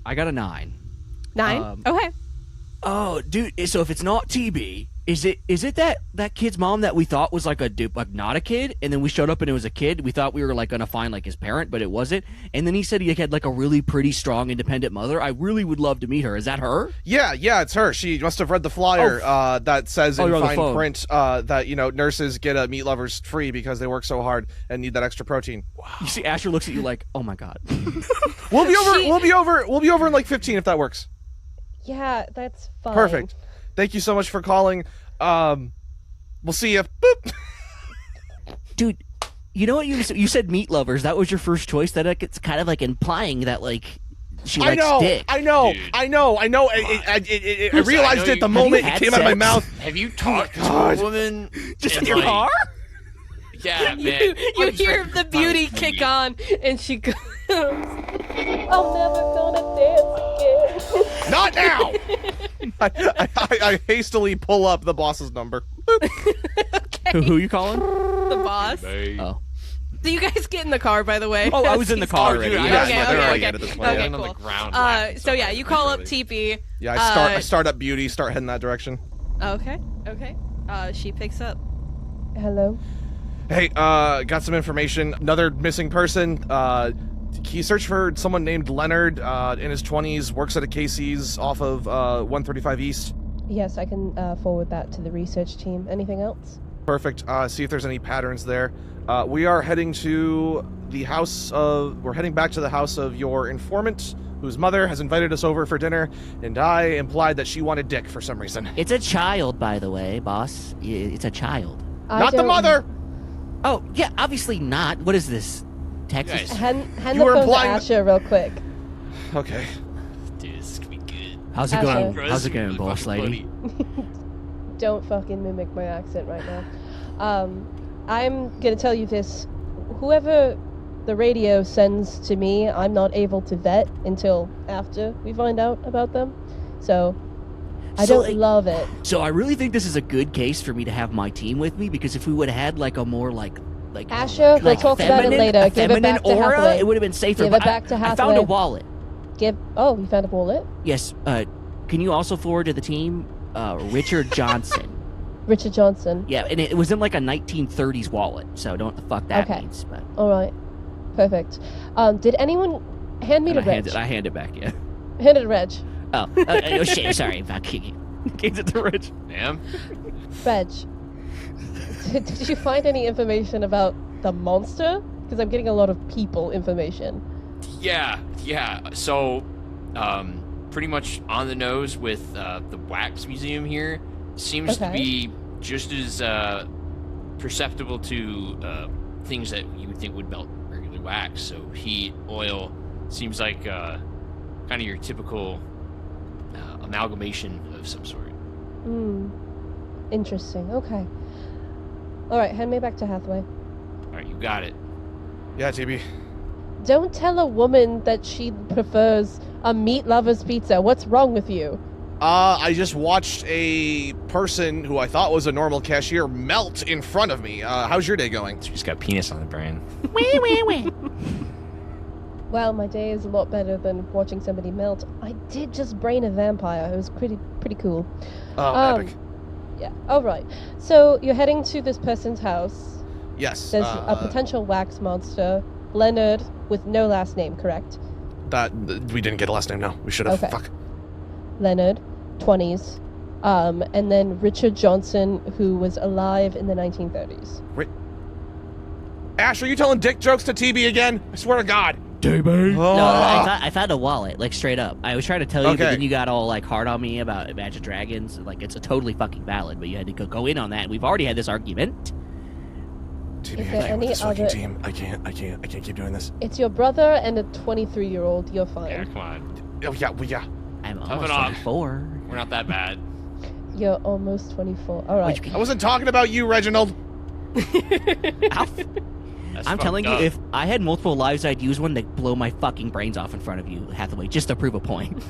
I got a 9. 9. Okay. Oh, dude. So if it's not TB, is it that kid's mom that we thought was like a dupe, like not a kid, and then we showed up and it was a kid? We thought we were like gonna find like his parent, but it wasn't. And then he said he had like a really pretty strong, independent mother. I really would love to meet her. Is that her? Yeah, it's her. She must have read the flyer that says in you're on the fine phone. print that nurses get meat lovers free because they work so hard and need that extra protein. You see, Asher looks at you like, oh my God. We'll be over. We'll be over in like 15 if that works. Yeah, that's fine. Perfect. Thank you so much for calling. We'll see you. Boop. Dude, you know what you said meat lovers. That was your first choice. That it's kind of like implying that like she likes dick. I know. Dude. I realized know it the you- moment have it you came out of my had mouth. Have you talked to God. a woman? Just in and, your like, car? Yeah, man. You hear the beauty kick on, and she goes, "I'm never gonna dance again." Not now. I hastily pull up the boss's number. Okay. Who you calling? The boss. Oh. Do you guys get in the car, by the way? Oh, I was in the car already. dude, Yeah. I- Yeah, Okay, they're okay, already okay. at it at this point. Okay, Yeah. on the cool. ground. laughing So yeah, you call up literally. TP. Yeah, I start up Beauty, start heading that direction. Okay. She picks up. Hello. Hey, got some information. Another missing person. He searched for someone named Leonard in his 20s, works at a Casey's off of 135 East. Yes, I can forward that to the research team. Anything else? Perfect. See if there's any patterns there. We are heading to the house of... We're heading back to the house of your informant, whose mother has invited us over for dinner, and I implied that she wanted dick for some reason. It's a child, by the way, boss. It's a child. Not the mother! Oh, yeah, obviously not. What is this? Texas? Guys. Hand You the were phone to implying- Asher real quick. Okay. Dude, this is gonna be good. How's it Asher. going? Bro, How's this it going, is boss really lady? funny. Don't fucking mimic my accent right now. I'm gonna tell you this. Whoever the radio sends to me, I'm not able to vet until after we find out about them. So, I So, don't love it. So I really think this is a good case for me to have my team with me, because if we would have had like a more like Asher, we'll talk about it later. a Give it feminine back to aura, Hathaway. it would have been safer. Give but it back to I found Hathaway. a wallet. Oh, you found a wallet? Yes. Can you also forward to the team Richard Johnson? Richard Johnson. Yeah, and it was in like a 1930s wallet, so don't know what the fuck that Okay. means. But Alright. Perfect. Did anyone hand me and to Reg? I hand it back. Yeah. Hand it to Reg. Oh, oh shit! Sorry about kicking. Hands it to Redge. Ma'am? Reg. Did you find any information about the monster? Because I'm getting a lot of people information. Yeah. So, pretty much on the nose with the wax museum here. Seems to Okay. be just as perceptible to things that you would think would melt regular wax. So heat, oil, seems like kind of your typical amalgamation of some sort. Interesting. Okay. Alright, hand me back to Hathaway. All right, you got it. Yeah, TB. Don't tell a woman that she prefers a meat lover's pizza. What's wrong with you? I just watched a person who I thought was a normal cashier melt in front of me. How's your day going? She's got penis on the brain. Well, my day is a lot better than watching somebody melt. I did just brain a vampire. It was pretty cool. Oh, epic. Yeah. All right. So you're heading to this person's house. Yes. There's a potential wax monster, Leonard, with no last name, correct? We didn't get a last name, no. We should have. Okay. Fuck. Leonard, 20s. And then Richard Johnson, who was alive in the 1930s. Ash, are you telling dick jokes to TB again? I swear to God. TB. Oh. No, I found a wallet, like straight up. I was trying to tell you, Okay. but then you got all like hard on me about Imagine Dragons. Like it's a totally fucking valid, but you had to go in on that. We've already had this argument. TB, Is I there can't with any this fucking other- team. I can't keep doing this. It's your brother and a 23-year-old. You're fine. Yeah, come on. Oh, yeah, well, yeah. I'm Tough almost it off. 24. We're not that bad. You're almost 24. All right. I wasn't talking about you, Reginald. That's I'm fucked telling you, up. if I had multiple lives, I'd use one to blow my fucking brains off in front of you, Hathaway, just to prove a point.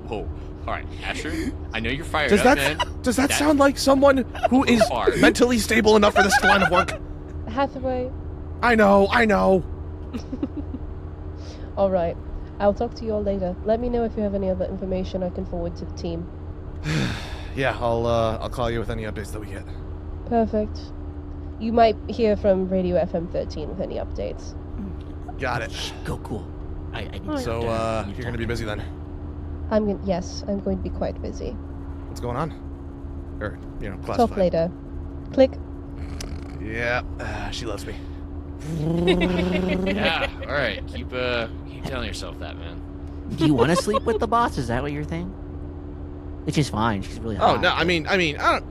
Whoa. All right, Asher, I know you're fired Does up, that man. does that sound like someone who is Far. mentally stable enough for this line of work? Hathaway. I know. All right. I'll talk to you all later. Let me know if you have any other information I can forward to the team. Yeah, I'll call you with any updates that we get. Perfect. You might hear from Radio FM 13 with any updates. Got it. Go cool. I need So, to- you're gonna be busy then. Yes, I'm going to be quite busy. What's going on? Or, classified. Talk later. Click. Yeah, she loves me. Yeah. All right. Keep telling yourself that, man. Do you want to sleep with the boss? Is that what you're thinking? Which is fine. She's really Oh hot. no, I mean, I don't.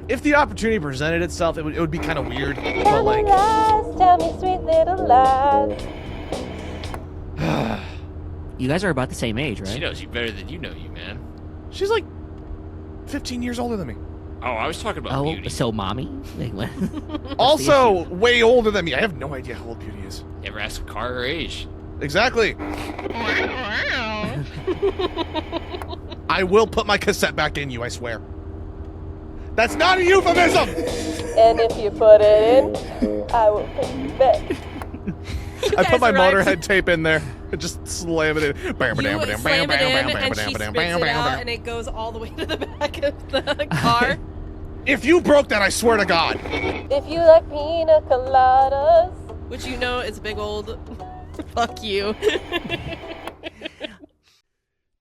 If the opportunity presented itself, it would be kind of weird. But like, tell me sweet little lies. You guys are about the same age, She right? knows you better than you know you, man. she's like 15 years older than me. Oh, I was talking about Oh, beauty. so mommy? Like, what? Also, way older than me. I have no idea how old Beauty is. Never asked a car her age. Exactly. I will put my cassette back in you, I swear. That's not a euphemism! And if you put it in, I will put you back. I put my arrived- Motorhead tape in there and just slam it in. You slam it in, and she spits it out, and it goes all the way to the back of the car. If you broke that, I swear to God. If you like pina coladas. Which is a big old Fuck you.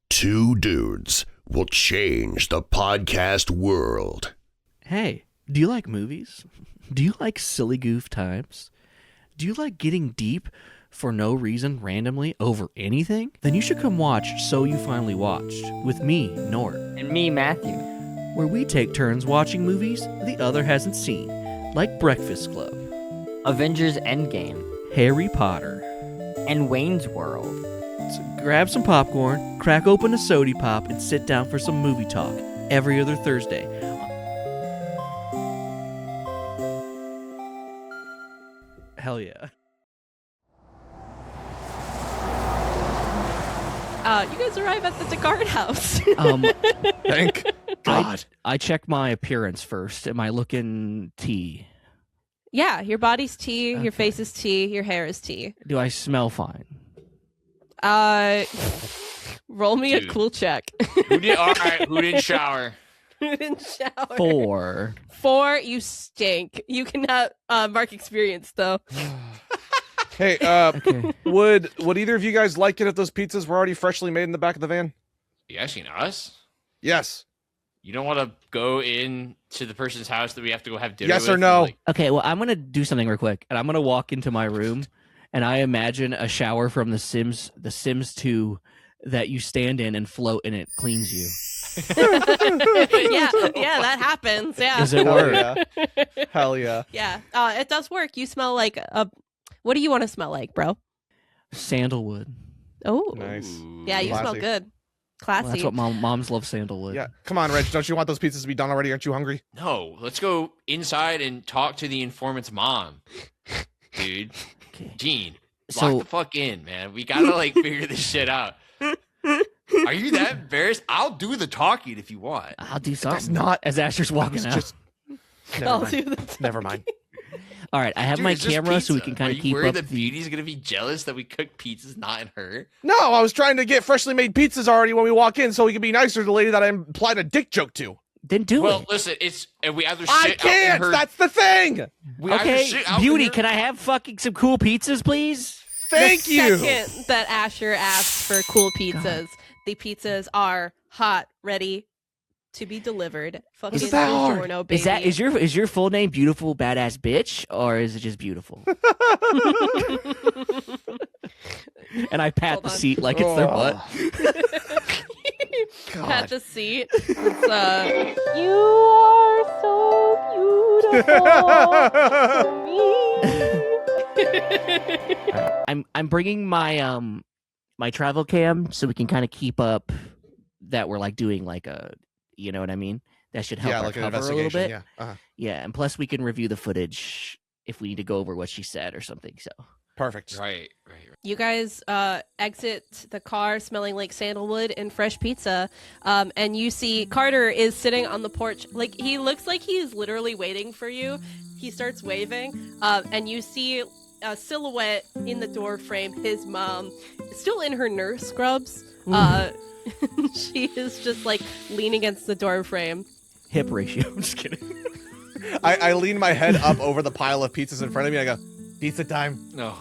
Two dudes will change the podcast world. Hey, do you like movies? Do you like silly goof times? Do you like getting deep for no reason randomly over anything? Then you should come watch So You Finally Watched with me, Nort, And me, Matthew. where we take turns watching movies the other hasn't seen, like Breakfast Club, Avengers Endgame. Harry Potter. And Wayne's World. So grab some popcorn, crack open a sody pop, and sit down for some movie talk every other Thursday. Hell yeah. You guys arrive at the Descartes house. Thank God. I check my appearance first. Am I looking tea? Yeah, your body's tea, Okay. your face is tea, your hair is tea. Do I smell fine? Roll me a Dude. cool check. Who didn't shower? Who didn't shower? 4. 4, you stink. You cannot mark experience though. Hey, Okay. would either of you guys like it if those pizzas were already freshly made in the back of the van? You asking us? Yes. You don't want to go in to the person's house that we have to go have dinner Yes with? or and, no? like, Okay, well, I'm going to do something real quick. And I'm going to walk into my room, and I imagine a shower from The Sims 2 that you stand in and float, and it cleans you. yeah, that happens. Yeah. Does it Hell work? yeah. Hell yeah. Yeah. It does work. You smell like a. What do you want to smell like, bro? Sandalwood. Oh, Nice. yeah, you smell Classy. good. Well, Classy. that's what moms love, sandalwood. Yeah. Come on, Reg. Don't you want those pizzas to be done already? Aren't you hungry? No, let's go inside and talk to the informant's mom. Dude. Okay. Gene, So- lock the fuck in, man. We gotta like figure this shit out. Are you that embarrassed? I'll do the talking if you want. I'll do something. That's not. As Asher's walking It's out. just. Never I'll mind. do the Never mind. All right, I have Dude, my it's just camera so we pizza. can kind Are of you keep worried up that the... Beauty's gonna be jealous that we cook pizzas, not in her? No, I was trying to get freshly made pizzas already when we walk in so we can be nicer to the lady that I implied a dick joke to. Then do Well, it. listen, it's and we either I shit out in can't. her. That's the thing. We either Okay, shit out in Beauty, her- can I have fucking some cool pizzas, please? Thank the you. second that Asher asks for cool pizzas, the pizzas are hot, ready to be delivered. Fucking it that hard? DiGiorno, baby. Is your full name Beautiful Badass Bitch, or is it just beautiful? And I pat Hold the on. seat like it's their butt. Pat the seat. It's, you are so beautiful to me. I'm bringing my my travel cam so we can kind of keep up that we're like doing like a, you know what I mean? That should help Yeah, our like an cover a little investigation. bit. Yeah. Yeah, and plus we can review the footage if we need to go over what she said or something. So Perfect. Right. You guys exit the car smelling like sandalwood and fresh pizza, and you see Carter is sitting on the porch. Like, he looks like he's literally waiting for you. He starts waving, and you see a silhouette in the door frame. His mom, still in her nurse scrubs. She is just like leaning against the door frame. hip ratio. I'm just kidding. I lean my head up over the pile of pizzas in front of me. I go, pizza time. No.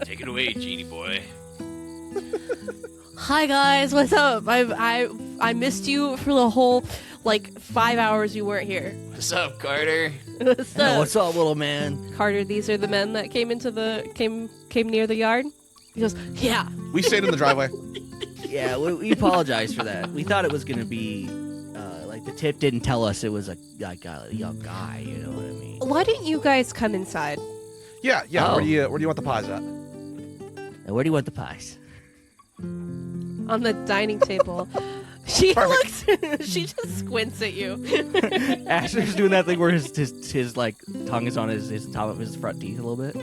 Take it away, genie boy. Hi guys, what's up? I missed you for the whole like 5 hours you weren't here. What's up, Carter? What's Hey, up? what's up, little man? Carter, these are the men that came into the came near the yard. He goes, yeah. We stayed in the driveway. Yeah, we apologize for that. We thought it was gonna be like the tip didn't tell us it was a young guy. You know what I mean? Why didn't you guys come inside? Yeah. Oh. Where do you want the pies at? Now, where do you want the pies? On the dining table. She looks. She just squints at you. Asher's doing that thing where his like tongue is on his top of his front teeth a little bit.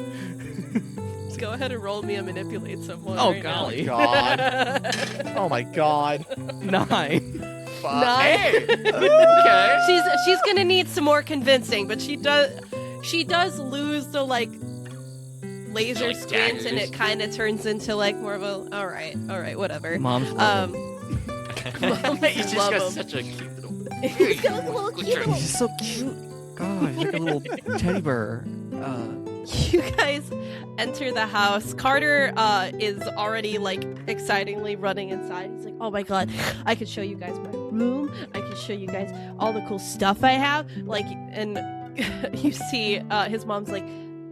Just go ahead and roll me a manipulate someone. Oh, right golly. now. Oh my god. 9. Hey. Okay. She's gonna need some more convincing, but she does lose the like laser Like squint, and daggers. it kind of turns into like more of a all right, whatever. Mom's love him. He's just love got him. such a cute little. He's got a little Good cute try. little- He's just so cute. God, he's like a little teddy bear. You guys enter the house. Carter is already like excitingly running inside. He's like, "Oh my god, I could show you guys my room. I could show you guys all the cool stuff I have." Like, and you see his mom's like,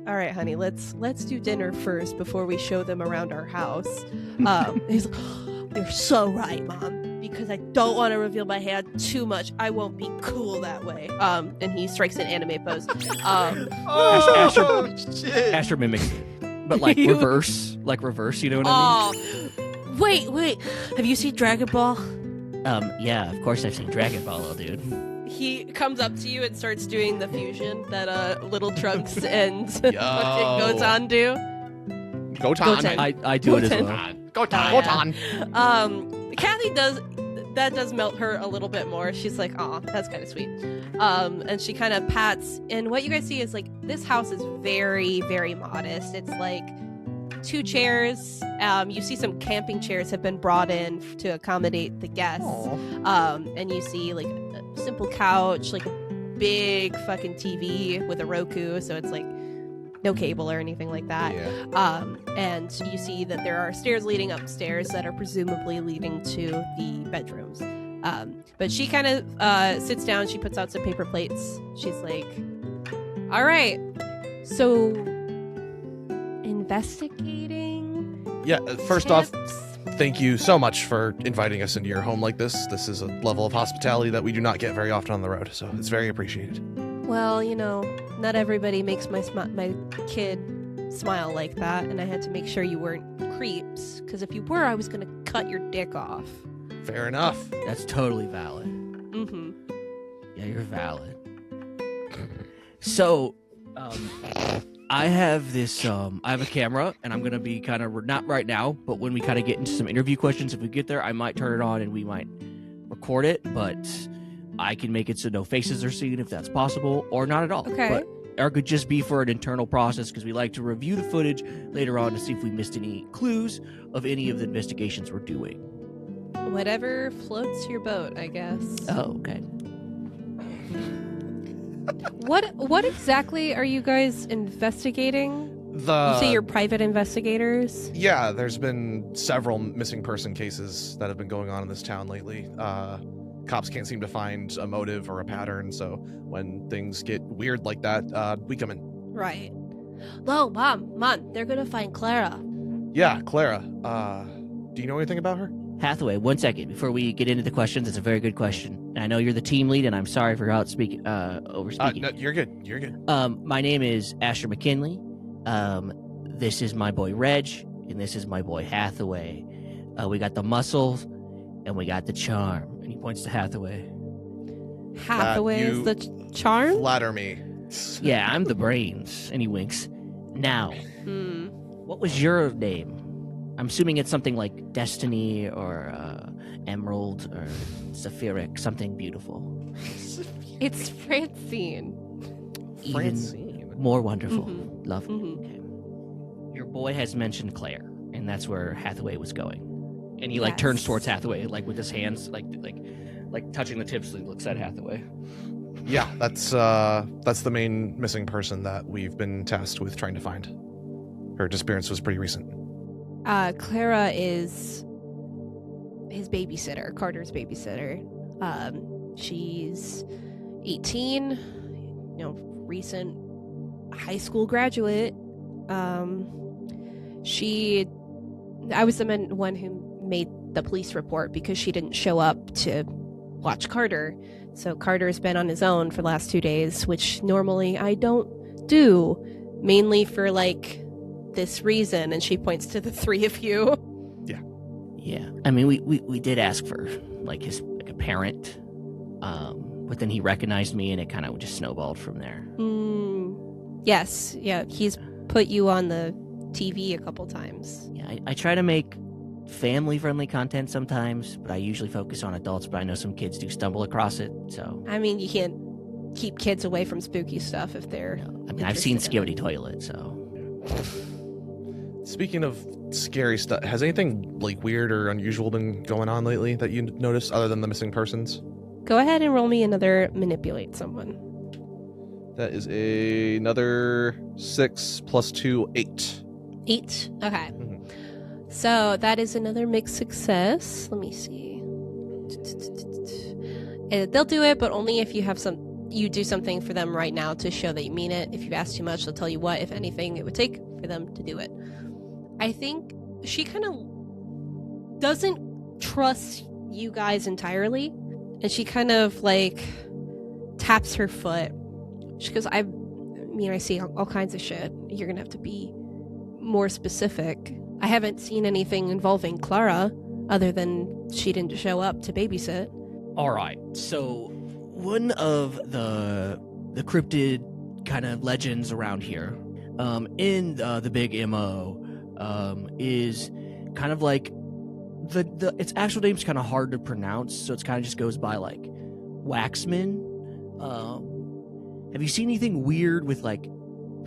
"All right, honey, let's do dinner first before we show them around our house." He's like, "You're so right, Mom, because I don't want to reveal my hand too much. I won't be cool that way." And he strikes an anime pose. Shit. Asher mimics it, but like reverse, you know what I mean? Wait. Have you seen Dragon Ball? Yeah, of course I've seen Dragon Ball, little dude. He comes up to you and starts doing the fusion that little Trunks and fucking Gotan do. Gotan. I do it as Goten. well. Gotan. Kathy does melt her a little bit more. She's like, "Aw, that's kind of sweet." And she kind of pats, and what you guys see is like this house is very, very modest. It's like 2 chairs. You see some camping chairs have been brought in to accommodate the guests. And you see like a simple couch, like a big fucking TV with a Roku, so it's like no cable or anything like that. Yeah. And you see that there are stairs leading upstairs that are presumably leading to the bedrooms. But she kind of sits down. She puts out some paper plates. She's like, "All right, so investigating." Yeah. First off, tips?" thank you so much for inviting us into your home like this. This is a level of hospitality that we do not get very often on the road, so it's very appreciated. Well, you know, not everybody makes my kid smile like that, and I had to make sure you weren't creeps, because if you were, I was gonna cut your dick off. Fair enough. That's totally valid. Mm-hmm. Yeah, you're valid. So, I have this. I have a camera, and I'm gonna be kind of not right now, but when we kind of get into some interview questions, if we get there, I might turn it on and we might record it. But I can make it so no faces are seen if that's possible, or not at all. Okay. But or it could just be for an internal process because we like to review the footage later on to see if we missed any clues of any of the investigations we're doing. Whatever floats your boat, I guess. Oh, okay. What exactly are you guys investigating? You say you're private investigators? Yeah, there's been several missing person cases that have been going on in this town lately. Cops can't seem to find a motive or a pattern, so when things get weird like that, we come in. Right. No, Mom, they're gonna find Clara. Yeah, Clara. Do you know anything about her? Hathaway, 1 second before we get into the questions. It's a very good question. I know you're the team lead, and I'm sorry for overspeaking. No, you're good. You're good. My name is Asher McKinley. This is my boy Redge, and this is my boy Hathaway. We got the muscles, and we got the charm. And he points to Hathaway. Hathaway is the charm? Flatter me. Yeah, I'm the brains. And he winks. Now, what was your name? I'm assuming it's something like Destiny or Emerald or Saphiric, something beautiful. It's Francine. Francine. More wonderful. Mhm. Lovely. Mhm. Okay. Your boy has mentioned Claire, and that's where Hathaway was going. And he like turns Yes. towards Hathaway, like with his hands, like touching the tips. He looks at Hathaway. Yeah, that's the main missing person that we've been tasked with trying to find. Her disappearance was pretty recent. Clara is his babysitter, Carter's babysitter. She's 18, recent high school graduate. I was the one who made the police report because she didn't show up to watch Carter. So Carter's been on his own for the last 2 days, which normally I don't do, mainly for this reason. And she points to the 3 of you. Yeah. I mean, we did ask for a parent, but then he recognized me, and it kind of just snowballed from there. Yes. Yeah. He's put you on the TV a couple times. Yeah, I try to make family-friendly content sometimes, but I usually focus on adults, but I know some kids do stumble across it, so... I mean, you can't keep kids away from spooky stuff if they're I mean, I've seen interested in Skivity Toilet, so... Speaking of scary stuff, has anything weird or unusual been going on lately that you noticed other than the missing persons? Go ahead and roll me another manipulate someone. That is another 6 plus 2, 8. 8. Okay. Mhm. So that is another mixed success. Let me see. They'll do it, but only if you do something for them right now to show that you mean it. If you ask too much, they'll tell you what, if anything, it would take for them to do it. I think she kind of doesn't trust you guys entirely, and she kind of like taps her foot. She goes, I see all kinds of shit. You're gonna have to be more specific. I haven't seen anything involving Clara other than she didn't show up to babysit. All right. So one of the cryptid kind of legends around here, in the big MO, is kind of like its actual name's kind of hard to pronounce, so it's kind of just goes by like Waxman. Have you seen anything weird with like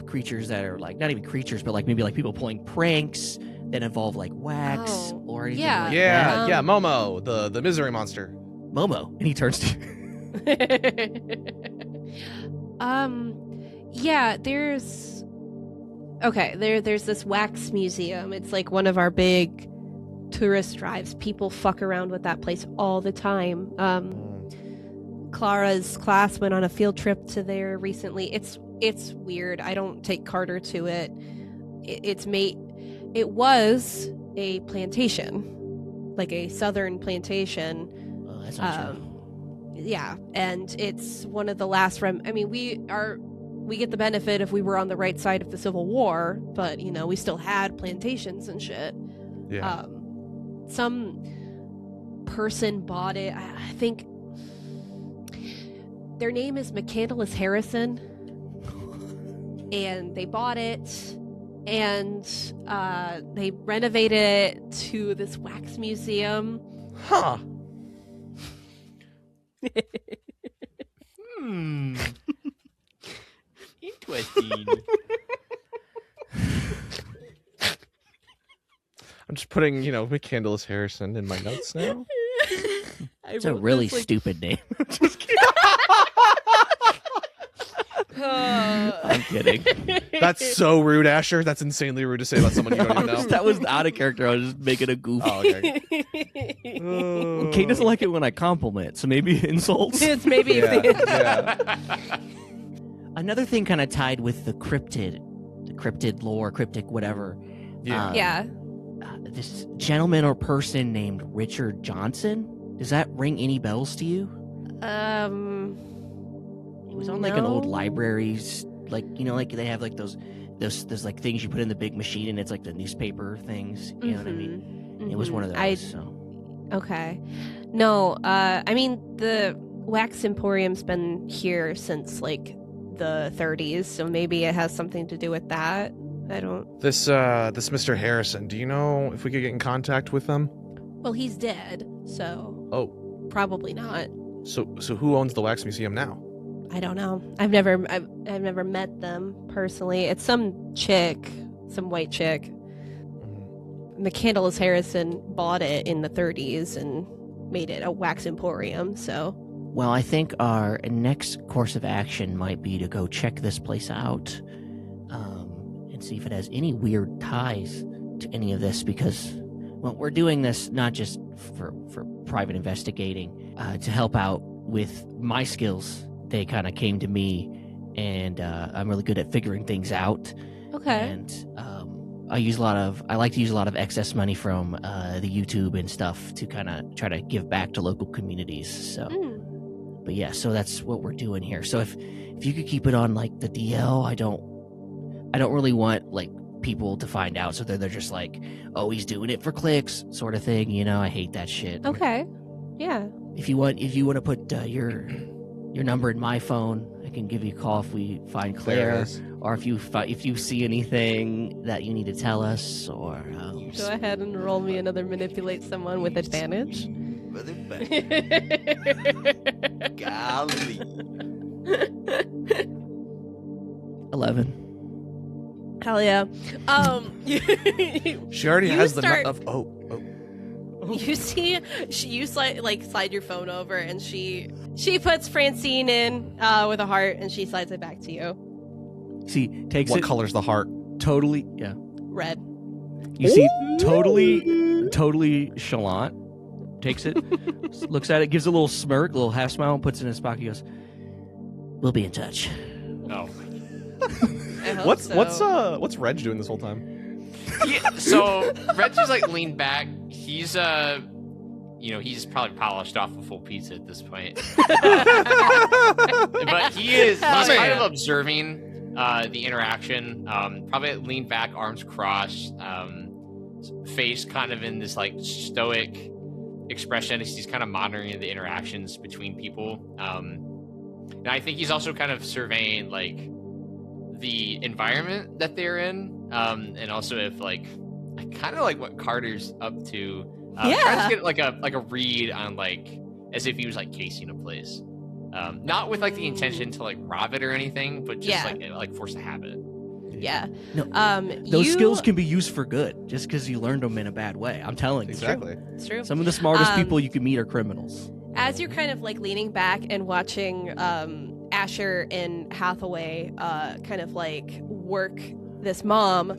creatures that are like not even creatures, but like maybe like people pulling pranks that involve like wax or anything yeah. like Yeah, that? yeah, Momo, the misery monster. Momo, and he turns to Yeah, there's this wax museum. It's like one of our big tourist drives. People fuck around with that place all the time. Clara's class went on a field trip to there recently. It's weird. I don't take Carter to it. It was a plantation, like a southern plantation. Oh, that's not true. Yeah, and it's one of the last we get the benefit if we were on the right side of the Civil War, but we still had plantations and shit. Yeah. Some person bought it. I think their name is McCandless Harrison, and they bought it, and they renovated it to this wax museum. Huh. Interesting. I'm just putting, McCandless Harrison in my notes now. It's a really stupid name. I'm kidding. That's so rude, Asher. That's insanely rude to say about someone you don't even know. That was out of character. I was just making a goof. Oh, okay. Kate doesn't like it when I compliment, so maybe insults. It's maybe Yeah. Another thing kind of tied with the cryptid lore, cryptic whatever. Yeah. Yeah. This gentleman or person named Richard Johnson. Does that ring any bells to you? It was on like an old library's, like like they have like those like things you put in the big machine, and it's like the newspaper things. You know what I mean? It was one of those. Okay. No, the Wax Emporium's been here since like the 30s, so maybe it has something to do with that. I don't. This Mr. Harrison, do you know if we could get in contact with him? Well, he's dead, so. Oh. Probably not. So who owns the Wax Museum now? I don't know. I've never met them personally. It's some white chick. McCandless Harrison bought it in the 30s and made it a wax emporium, so. Well, I think our next course of action might be to go check this place out, and see if it has any weird ties to any of this, because, well, we're doing this not just for private investigating, to help out with my skills. They kind of came to me, and I'm really good at figuring things out. Okay. And I like to use a lot of excess money from the YouTube and stuff to kind of try to give back to local communities. So, but yeah, so that's what we're doing here. So if you could keep it on like the DL, I don't really want like people to find out, so they're just like, oh, he's doing it for clicks, sort of thing. I hate that shit. Okay. Yeah. If you want to put your number in my phone, I can give you a call if we find Claire, or if you see anything that you need to tell us, or go ahead and roll me another manipulate someone with advantage. Golly. 11. Hell yeah. She already has the start- of You see, you slide your phone over, and she She puts Francine in with a heart, and she slides it back to you. See, takes What it color's the heart? totally. Yeah, Red. you see, totally chalant. Takes it, looks at it, gives a little smirk, a little half smile, and puts it in his pocket. He goes, We'll be in touch. Oh. I hope What's Redge doing this whole time? So Redge is like leaned back. He's he's probably polished off a full pizza at this point. But he's kind of observing the interaction. Probably leaned back, arms crossed, face kind of in this like stoic expression as he's kind of monitoring the interactions between people. And I think he's also kind of surveying like the environment that they're in, and also if like kind of like what Carter's up to. Trying to get like a read on like as if he was like casing a place, not with like the intention to like rob it or anything, but just like force a habit. Yeah. No. Those skills can be used for good just because you learned them in a bad way. I'm telling you. Exactly. It's true. Some of the smartest people you can meet are criminals. As you're kind of like leaning back and watching Asher and Hathaway kind of like work this mom,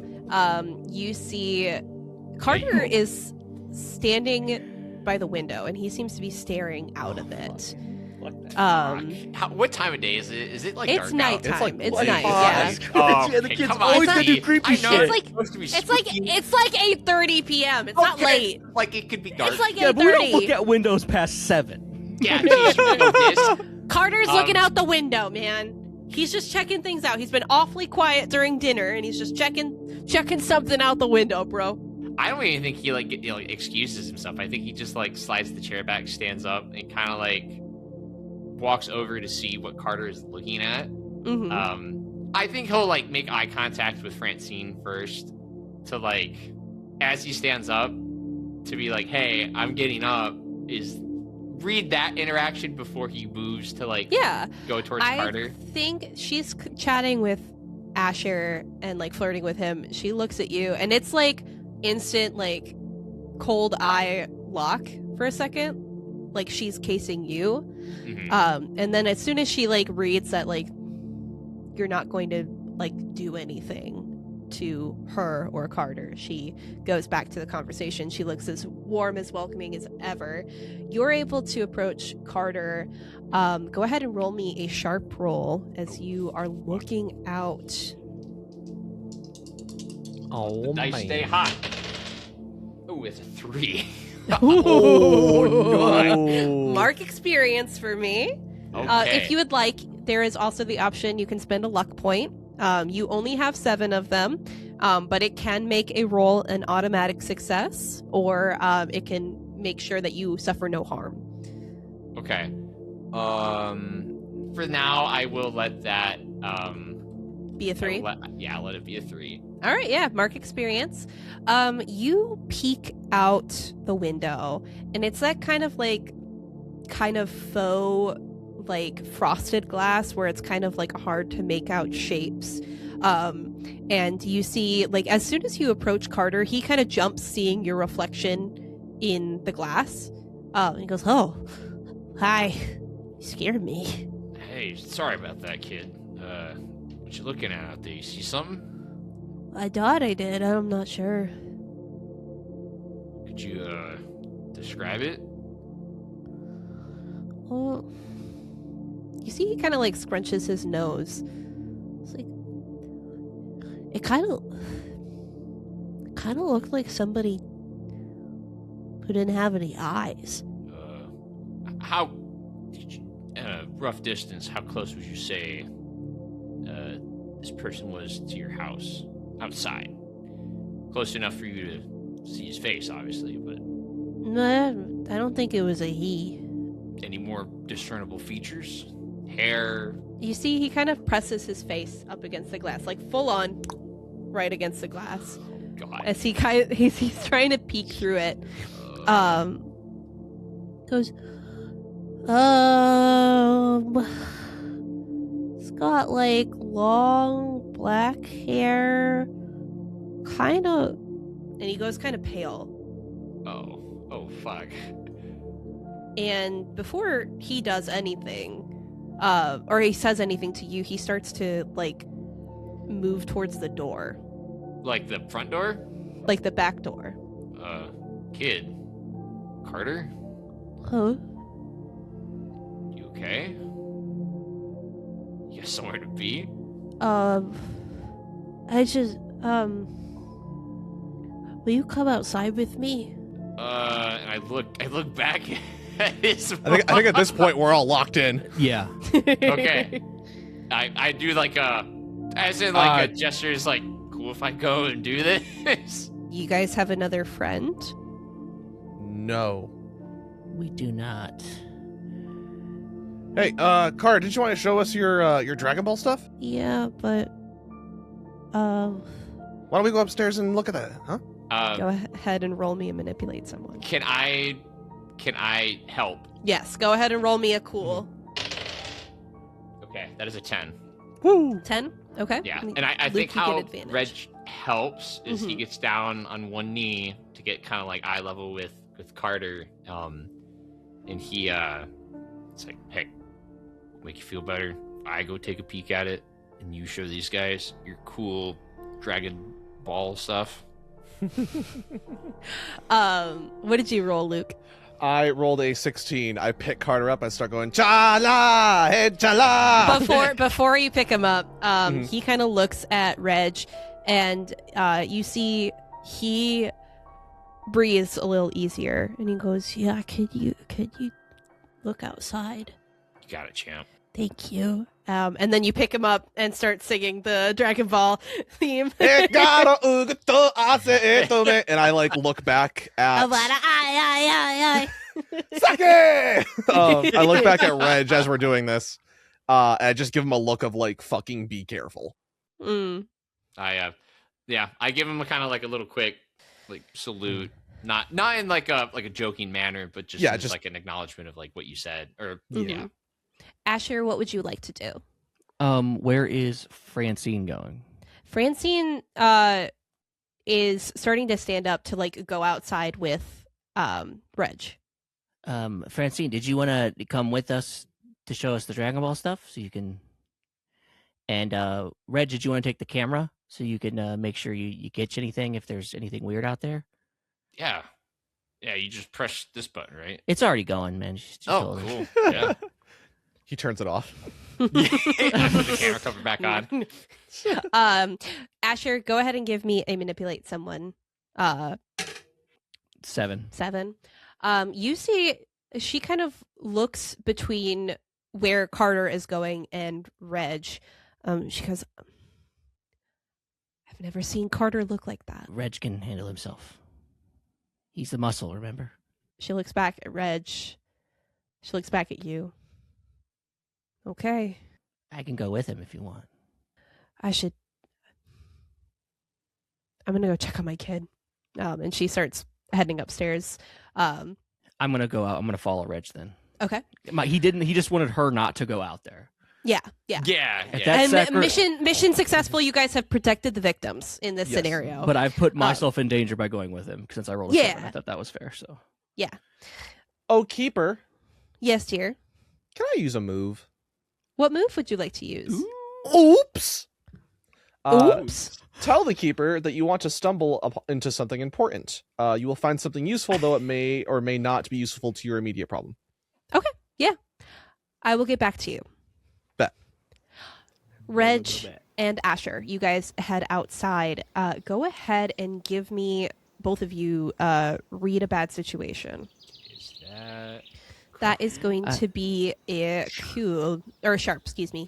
you see Carter is standing by the window and he seems to be staring out of it. What the fuck? What time of day is it? Is it like it's dark out? nighttime. It's like night. five. Yeah. Oh, Yeah, the okay, kids come on. always gonna do creepy I know shit. It's like- supposed to be It's like spooky. 8:30 p.m. It's not Okay, late. Like it could be dark. It's like 8:30. Yeah, but we don't look at windows past 7. Yeah, geez, you know this. Carter's looking out the window, man. He's just checking things out. He's been awfully quiet during dinner, and he's just checking something out the window, bro. I don't even think he like excuses himself. I think he just like slides the chair back, stands up, and kind of like walks over to see what Carter is looking at. Mm-hmm. I think he'll like make eye contact with Francine first, to like as he stands up, to be like, "Hey, I'm getting up." Is read that interaction before he moves to like go towards Carter. I think she's chatting with Asher and like flirting with him. She looks at you, and it's like instant like cold eye lock for a second. Like she's casing you. Mm-hmm. And then as soon as she like reads that like you're not going to like do anything to her or Carter, she goes back to the conversation. She looks as warm, as welcoming as ever. You're able to approach Carter. Go ahead and roll me a sharp roll as you are looking out. Oh, Dice man. stay hot. Oh, it's a 3. Oh, Mark experience for me. Okay. If you would like, there is also the option you can spend a luck point. You only have 7 of them, but it can make a roll an automatic success, or it can make sure that you suffer no harm. Okay. For now, I will let that. Be a 3? I'll let it be a 3. All right, yeah, mark experience. You peek out the window, and it's that kind of faux, like frosted glass where it's kind of like hard to make out shapes. And you see, like, as soon as you approach Carter, he kind of jumps seeing your reflection in the glass. And he goes, "Oh, hi, you scared me." Hey, sorry about that, kid. What you looking at out there? You see something? I thought I did. I'm not sure. Could you describe it? Well, you see, he kind of like scrunches his nose. It's like it kind of looked like somebody who didn't have any eyes. How rough distance? How close would you say this person was to your house? Outside, close enough for you to see his face, obviously, but No, I don't think it was a he. any more discernible features? Hair? You see, he kind of presses his face up against the glass, like full on, right against the glass, God. as he's trying to peek through it. Goes, it's got like long black hair, kind of, and he goes kind of pale. Oh, fuck. And before he does anything, or he says anything to you, he starts to, like, move towards the door. Like the front door? Like the back door. Kid. Carter? Huh? You okay? You got somewhere to be? I just, will you come outside with me? And I look back at his I think at this point we're all locked in. Yeah. Okay. I do like a gesture is like, cool if I go and do this? You guys have another friend? No. We do not. Hey, Car, did you want to show us your Dragon Ball stuff? Yeah, but, Why don't we go upstairs and look at that, huh? go ahead and roll me and manipulate someone. Can I help? Yes, go ahead and roll me a cool. Okay, that is a 10. Woo! 10? Okay. Yeah, and I Luke, think you get how advantage. Redge helps is he Mhm. gets down on one knee to get kind of like eye level with Carter, and he it's like, hey, make you feel better. I go take a peek at it, and you show these guys your cool Dragon Ball stuff. What did you roll, Luke? I rolled a 16. I pick Carter up and start going, Chala! Hey, Chala! Before you pick him up, Mhm. he kind of looks at Redge, and you see he breathes a little easier, and he goes, "Yeah, could you look outside? You got it, champ. Thank you." And then you pick him up and start singing the Dragon Ball theme. And I like look back at Sake! I look back at Redge as we're doing this, and I just give him a look of like fucking be careful. Mm. I give him a kind of like a little quick like salute, not in like a joking manner, but just, just like an acknowledgement of like what you said, or Mhm. yeah. Asher, what would you like to do? Where is Francine going? Francine is starting to stand up to like go outside with Redge. Francine, did you want to come with us to show us the Dragon Ball stuff so you can? And Reg, did you want to take the camera so you can make sure you catch anything if there's anything weird out there? Yeah. You just press this button, right? It's already going, man. Just Oh, hold it. cool. Yeah. He turns it off. I put the camera cover back on. Asher, go ahead and give me a manipulate someone. 7. 7. You see she kind of looks between where Carter is going and Reg. She goes, I've never seen Carter look like that. Reg can handle himself. He's the muscle, remember? She looks back at Reg. She looks back at you. Okay. I can go with him if you want. I'm gonna go check on my kid. And she starts heading upstairs. I'm gonna go out. I'm gonna follow Reg then. Okay. He just wanted her not to go out there. Yeah. At Yeah. that And mission successful. You guys have protected the victims in this Yes. scenario. But I've put myself in danger by going with him since I rolled a 7. I thought that was fair. So Oh, Keeper, Yes, dear. can I use a move? What move would you like to use? Oops! Oops. Tell the Keeper that you want to stumble into something important. You will find something useful, though it may or may not be useful to your immediate problem. I will get back to you. Bet. Reg and Asher, you guys head outside. Go ahead and give me, both of you, read a bad situation. Is that That is going to be a cool or sharp, excuse me.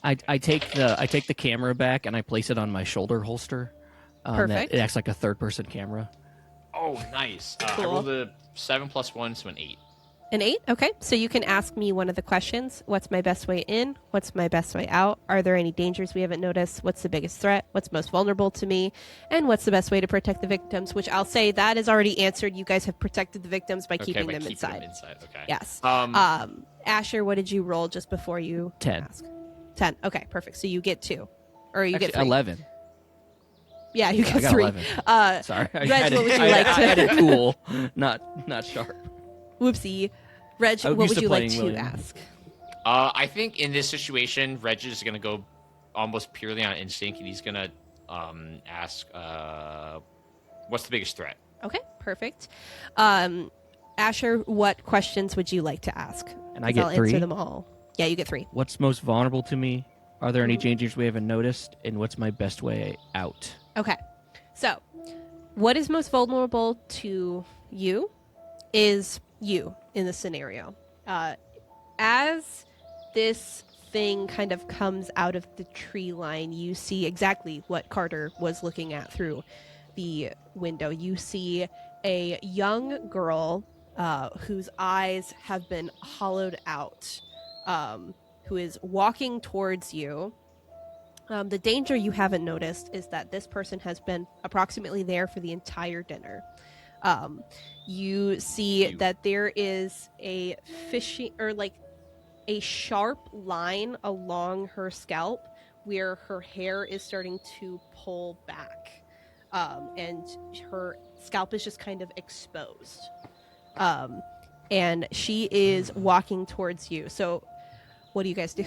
I take the camera back and I place it on my shoulder holster. Perfect. It acts like a third-person camera. Oh, nice. I Cool. rolled a 7 + 1, so an 8. An 8? Okay. So you can ask me one of the questions. What's my best way in? What's my best way out? Are there any dangers we haven't noticed? What's the biggest threat? What's most vulnerable to me? And what's the best way to protect the victims? Which I'll say that is already answered. You guys have protected the victims by keeping them inside. Okay. Yes. Um, Asher, what did you roll just before you 10. ask? 10. Okay, perfect. So you get 2. Or you Actually, get 3. 11. Yeah, you I get got 3. 11. Sorry. Reg, what would you like to- I added cool, not sharp. Whoopsie. Reg, I'm what used would to you like playing to William. ask? I think in this situation, Reg is going to go almost purely on instinct, and he's going to ask, what's the biggest threat? Okay, perfect. Asher, what questions would you like to ask? And I 'Cause get I'll 3. answer them all. Yeah, you get 3. What's most vulnerable to me? Are there any Mhm. dangers we haven't noticed? And what's my best way out? Okay. So, what is most vulnerable to you is you in the scenario. As this thing kind of comes out of the tree line, you see exactly what Carter was looking at through the window. You see a young girl whose eyes have been hollowed out, who is walking towards you. The danger you haven't noticed is that this person has been approximately there for the entire dinner. You see that there is a fishing, or like a sharp line along her scalp where her hair is starting to pull back. And her scalp is just kind of exposed. And she is walking towards you. So what do you guys do?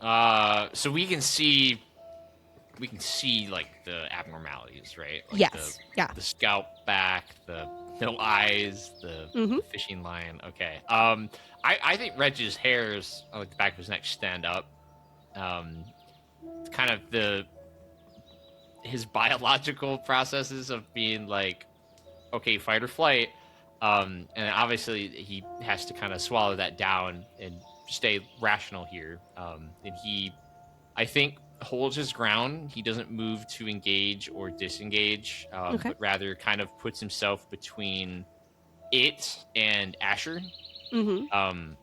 So we can see like the abnormalities, right? Like Yes. Yeah. The scalp back, the no eyes, the Mhm. fishing line. Okay. I think Reg's hairs on like the back of his neck stand up. Kind of his biological processes of being like, okay, fight or flight. And obviously he has to kind of swallow that down and stay rational here. And he, I think, holds his ground. He doesn't move to engage or disengage, Okay. but rather kind of puts himself between it and Asher. Mm-hmm.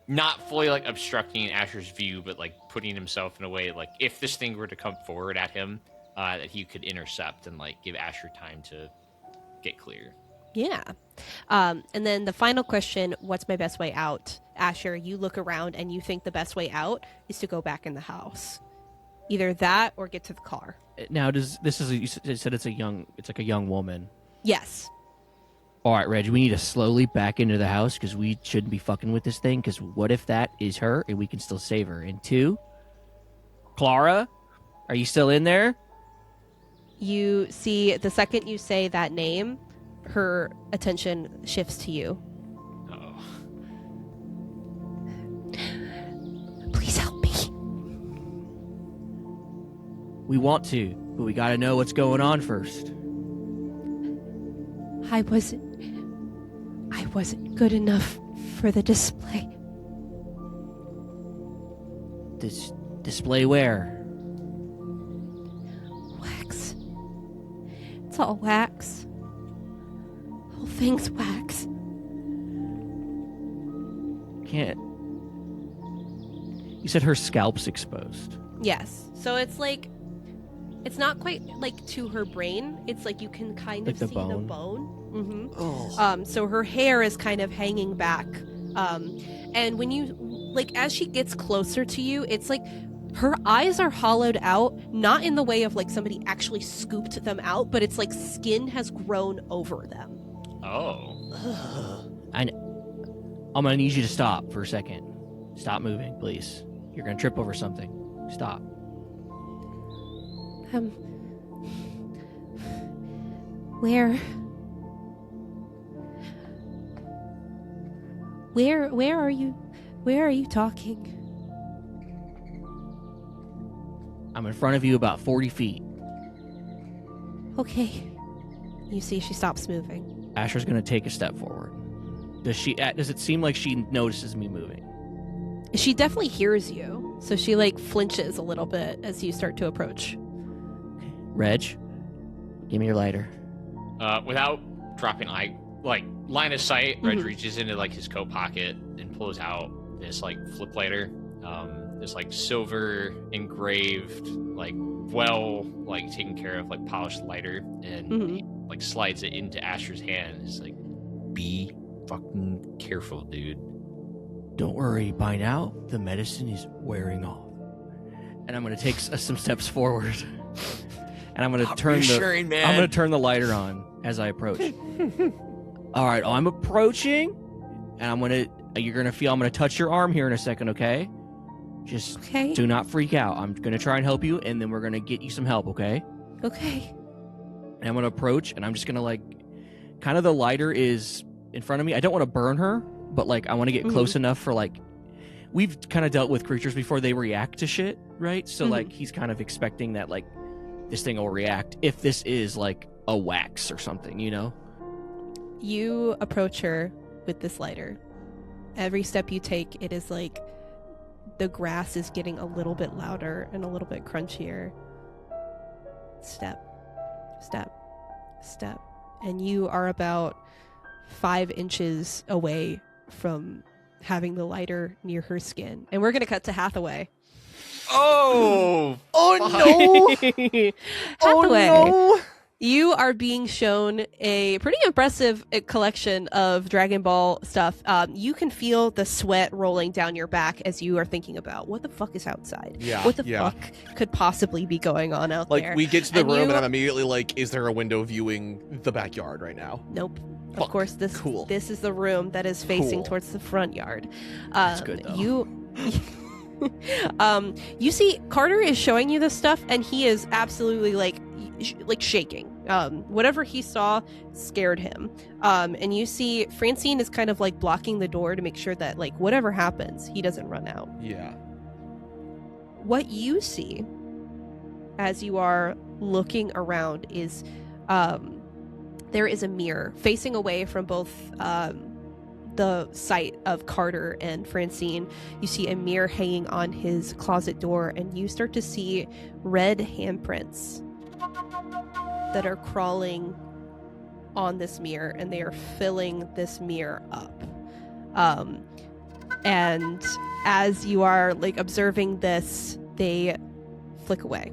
Not fully like obstructing Asher's view, but like putting himself in a way like if this thing were to come forward at him, that he could intercept and like give Asher time to get clear. Yeah. And then the final question, what's my best way out? Asher, you look around and you think the best way out is to go back in the house. Either that or get to the car. Now, you said it's like a young woman. Yes. All right, Reg, we need to slowly back into the house because we shouldn't be fucking with this thing. Because what if that is her and we can still save her? And 2, Clara, are you still in there? You see, the second you say that name, her attention shifts to you. Uh-oh. Please help me. We want to, but we got to know what's going on first. I wasn't good enough for the display. This display where? Wax. It's all wax. Whole thing's wax. Can't. You said her scalp's exposed. Yes. So it's like, it's not quite like to her brain. It's like you can kind Like of the see bone? the bone. Mm-hmm. Oh. So her hair is kind of hanging back. And when you, like, as she gets closer to you, it's like her eyes are hollowed out, not in the way of like somebody actually scooped them out, but it's like skin has grown over them. Oh. I'm gonna need you to stop for a second. Stop moving, please. You're gonna trip over something. Stop. Where are you? Where are you talking? I'm in front of you about 40 feet. Okay. You see, she stops moving. Asher's gonna take a step forward. Does it seem like she notices me moving? She definitely hears you, so she like flinches a little bit as you start to approach. Reg, give me your lighter. Without dropping line of sight, Reg Mhm. reaches into like his coat pocket and pulls out this like flip lighter. This like silver engraved, like well like taken care of, like polished lighter, and Mhm. he like slides it into Asher's hand. It's like, be fucking careful, dude. Don't worry, by now the medicine is wearing off. And I'm gonna take some steps forward. And I'm gonna turn the lighter on as I approach. All right, I'm approaching. and you're gonna feel I'm gonna touch your arm here in a second, okay? Just Okay. do not freak out. I'm gonna try and help you, and then we're gonna get you some help, okay? Okay. And I'm gonna approach, and I'm just gonna like, kind of the lighter is in front of me. I don't want to burn her, but like I want to get close enough for like, we've kind of dealt with creatures before, they react to shit, right? So like he's kind of expecting that like this thing will react if this is like a wax or something, you know? You approach her with this lighter. Every step you take, it is like the grass is getting a little bit louder and a little bit crunchier. Step, step, step. And you are about 5 inches away from having the lighter near her skin. And we're going to cut to Hathaway. Oh! Oh no! Hathaway, Oh no! you are being shown a pretty impressive collection of Dragon Ball stuff. You can feel the sweat rolling down your back as you are thinking about what the fuck is outside. Yeah, What the yeah. fuck could possibly be going on out Like there? we get to the And room you- and I'm immediately like, is there a window viewing the backyard right now? Nope. Fuck. Of course, this Cool. this is the room that is facing Cool. towards the front yard. That's good, though. You see, Carter is showing you this stuff, and he is absolutely like shaking. Whatever he saw scared him. And you see, Francine is kind of like blocking the door to make sure that like whatever happens, he doesn't run out. Yeah. What you see as you are looking around is there is a mirror facing away from both the sight of Carter and Francine. You see a mirror hanging on his closet door, and you start to see red handprints that are crawling on this mirror, and they are filling this mirror up. And as you are like observing this, they flick away.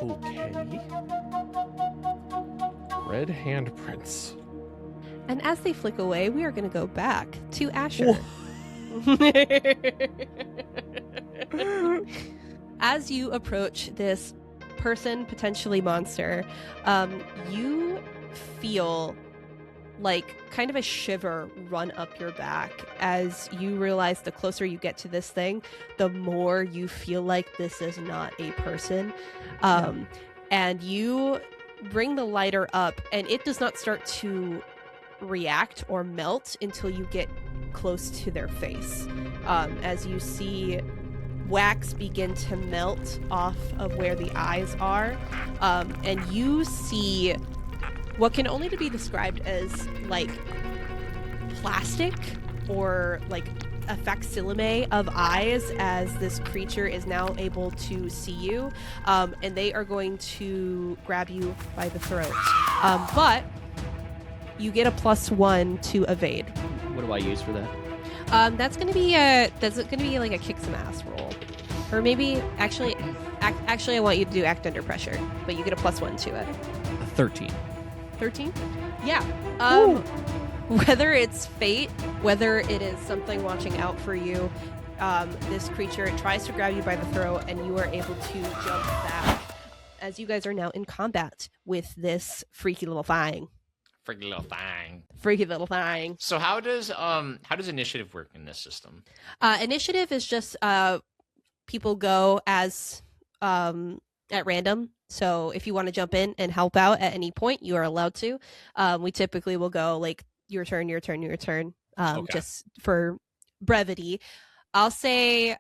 Okay. Red handprints. And as they flick away, we are going to go back to Asher. As you approach this person, potentially monster, you feel like kind of a shiver run up your back as you realize the closer you get to this thing, the more you feel like this is not a person. And you bring the lighter up, and it does not start to react or melt until you get close to their face. As you see wax begin to melt off of where the eyes are, and you see what can only be described as like plastic or like a facsimile of eyes, as this creature is now able to see you, and they are going to grab you by the throat. But you get a +1 to evade. What do I use for that? That's gonna be like a kick some ass roll, or maybe actually I want you to do act under pressure, but you get a +1 to it. A 13. 13? Yeah. Whether it's fate, whether it is something watching out for you, this creature tries to grab you by the throat, and you are able to jump back as you guys are now in combat with this freaky little thing. Freaky little thing. Freaky little thing. So how does initiative work in this system? Initiative is just people go as at random. So if you want to jump in and help out at any point, you are allowed to. We typically will go like your turn, your turn, your turn, Okay. just for brevity. I'll say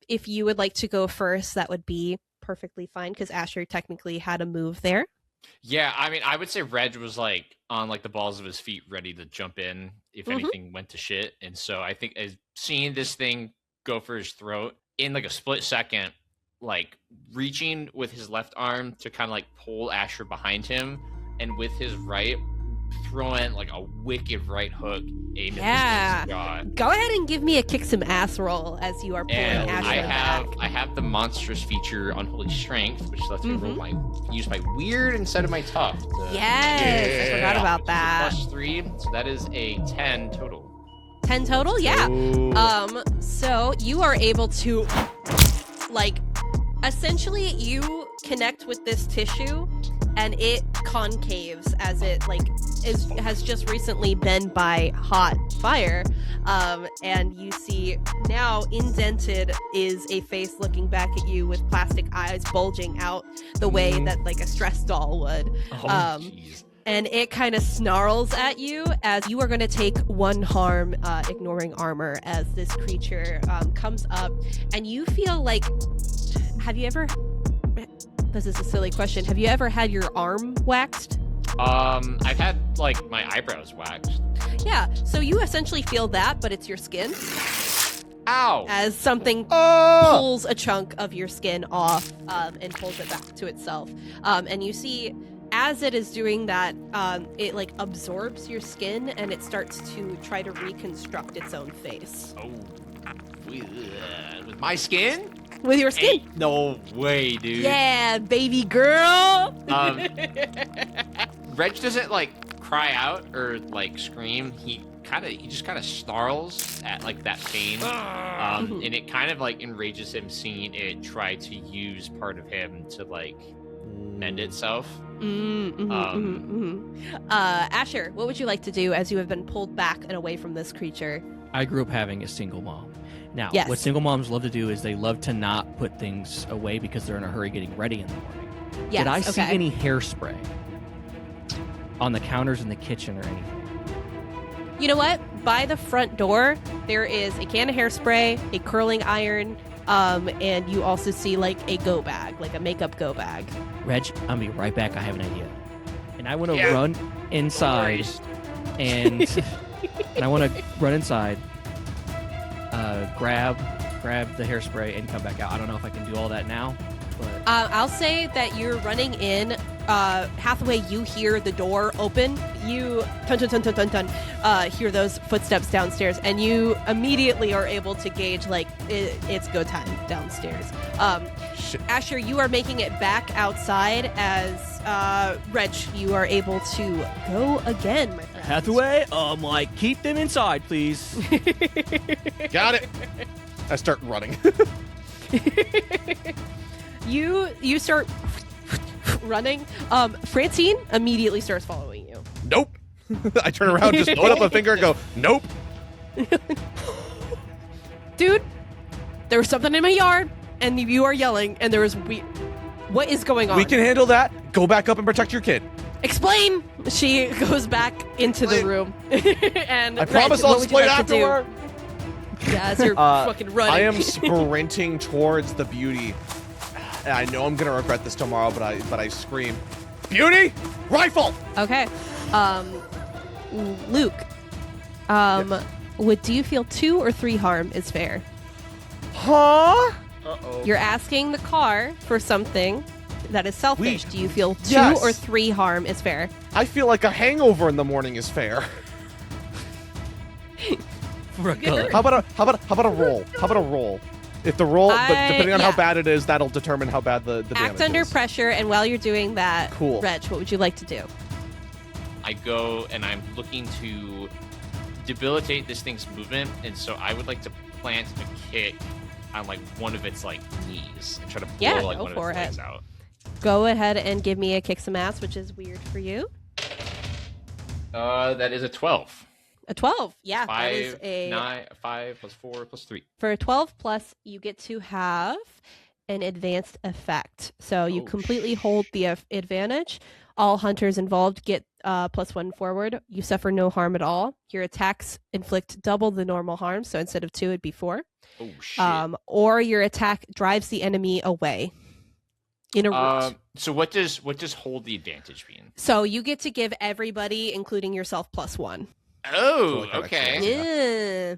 if you would like to go first, that would be perfectly fine, because Asher technically had a move there. Yeah, I mean, I would say Redge was like on like the balls of his feet, ready to jump in if anything went to shit. And so I think as seeing this thing go for his throat in like a split second, like reaching with his left arm to kind of like pull Asher behind him, and with his right throwing like a wicked right hook aimed at this thing's jaw. Go ahead and give me a kick some ass roll as you are pulling And Asher back. I have the monstrous feature Unholy Strength, which lets me use my weird instead of my tough. Yes, I forgot about Which is that. a +3, so that is a 10 total. 10 total, yeah. Ooh. So you are able to, like, essentially you connect with this tissue, and it concaves as it has just recently been by hot fire. And you see now indented is a face looking back at you with plastic eyes bulging out the way that a stress doll would. Jeez. And it kind of snarls at you as you are going to take 1 harm, ignoring armor, as this creature comes up. And you feel like, this is a silly question, have you ever had your arm waxed? I've had my eyebrows waxed. Yeah, so you essentially feel that, but it's your skin. Ow! As something pulls a chunk of your skin off and pulls it back to itself. And you see, as it is doing that, it absorbs your skin and it starts to try to reconstruct its own face. Oh, with my skin? With your skin? Hey, no way, dude. Yeah, baby girl. Reg doesn't cry out or scream. He just kind of snarls at that pain, and it kind of enrages him seeing it try to use part of him to mend itself. Asher, what would you like to do as you have been pulled back and away from this creature? I grew up having a single mom. Now, Yes. what single moms love to do is they love to not put things away because they're in a hurry getting ready in the morning. Yes, Did I see okay. any hairspray on the counters in the kitchen or anything? You know what? By the front door, there is a can of hairspray, a curling iron, and you also see a go bag, a makeup go bag. Reg, I'm gonna be right back. I have an idea. And I want to Yeah. run inside and and I want to run inside, grab the hairspray and come back out. I don't know if I can do all that now, but I'll say that you're running in. Hathaway, you hear the door open. You hear those footsteps downstairs, and you immediately are able to gauge it's go time downstairs. Asher, you are making it back outside as Reg, you are able to go again, my friend. Hathaway, keep them inside, please. Got it. I start running. You start running. Francine immediately starts following you. Nope. I turn around, just put up a finger and go, nope. Dude, there was something in my yard, and you are yelling, and there was what is going on? We can handle that. Go back up and protect your kid. Explain. She goes back into the room, and I promise I'll explain afterward. Yeah, as you're fucking running. I am sprinting towards the beauty. And I know I'm gonna regret this tomorrow, but I scream, "Beauty, rifle!" Okay. Luke. Do you feel 2 or 3 harm is fair? Huh? Uh-oh. You're asking the car for something that is selfish. Do you feel 2 Yes. or 3 harm is fair? I feel like a hangover in the morning is fair. Good. How about a roll? How about a roll? If the roll, but depending on how bad it is, that'll determine how bad the damage Act under is. pressure, and while you're doing that, Cool. Reg, what would you like to do? I go and I'm looking to debilitate this thing's movement, and so I would like to plant a kick on one of its knees and try to blow Yeah, one go of for its it. legs out. Go ahead and give me a kick some ass, which is weird for you. That is a 12. A 12. Yeah, that is 5 plus 4 plus 3. For a 12 plus, you get to have an advanced effect. So you completely hold the advantage. All hunters involved get +1 forward. You suffer no harm at all. Your attacks inflict double the normal harm. So instead of 2, it'd be 4. Oh shit. Or your attack drives the enemy away in a route. So what does hold the advantage mean? So you get to give everybody, including yourself, +1. Oh, Totally okay. Yeah.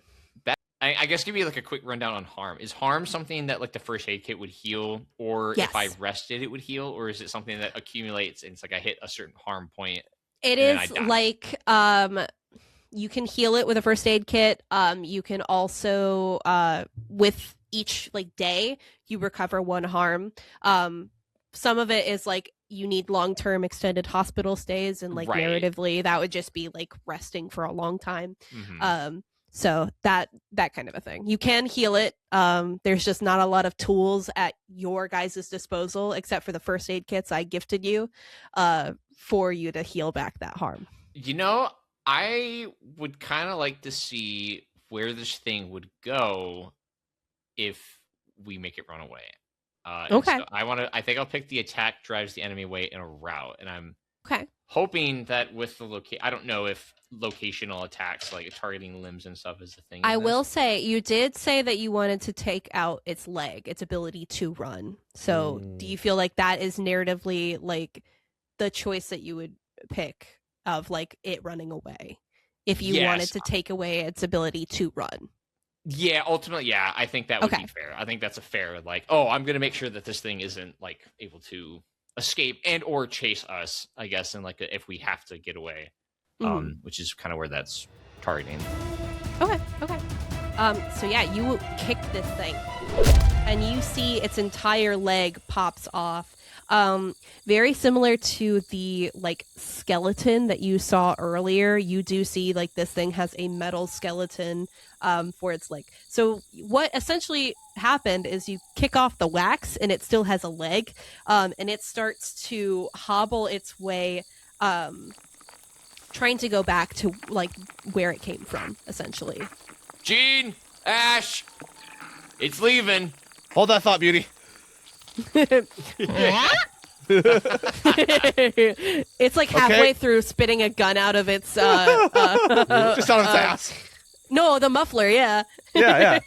I guess give you a quick rundown on harm. Is harm something that the first aid kit would heal, or Yes. if I rested it would heal, or is it something that accumulates and it's I hit a certain harm point? It And is then I you can heal it with a first aid kit. You can also with each day you recover 1 harm. Some of it is you need long-term extended hospital stays, and Right. narratively that would just be resting for a long time. Mhm. So that kind of a thing. You can heal it. There's just not a lot of tools at your guys' disposal, except for the first aid kits I gifted you, for you to heal back that harm. You know, I would kind of like to see where this thing would go if we make it run away. Okay. So I think I'll pick the attack drives the enemy away in a route, and I'm Okay. hoping that with the I don't know if locational attacks like targeting limbs and stuff is the thing. I will say, you did say that you wanted to take out its leg, its ability to run. So do you feel like that is narratively like the choice that you would pick of like it running away if you wanted to take away its ability to run? Yeah, ultimately, yeah, I think that would be fair. I think that's a fair, like, oh, I'm going to make sure that this thing isn't, like, able to escape and or chase us, I guess, and, like, if we have to get away, which is kind of where that's targeting. Okay. So, yeah, you kick this thing, and you see its entire leg pops off. Very similar to the like skeleton that you saw earlier. You do see like this thing has a metal skeleton for its leg. So what essentially happened is you kick off the wax and it still has a leg, and it starts to hobble its way, trying to go back to like where it came from, essentially. Gene, Ash, it's leaving. Hold that thought, Beauty. It's like halfway through spitting a gun out of its just out of its ass. No, the muffler, yeah. Yeah.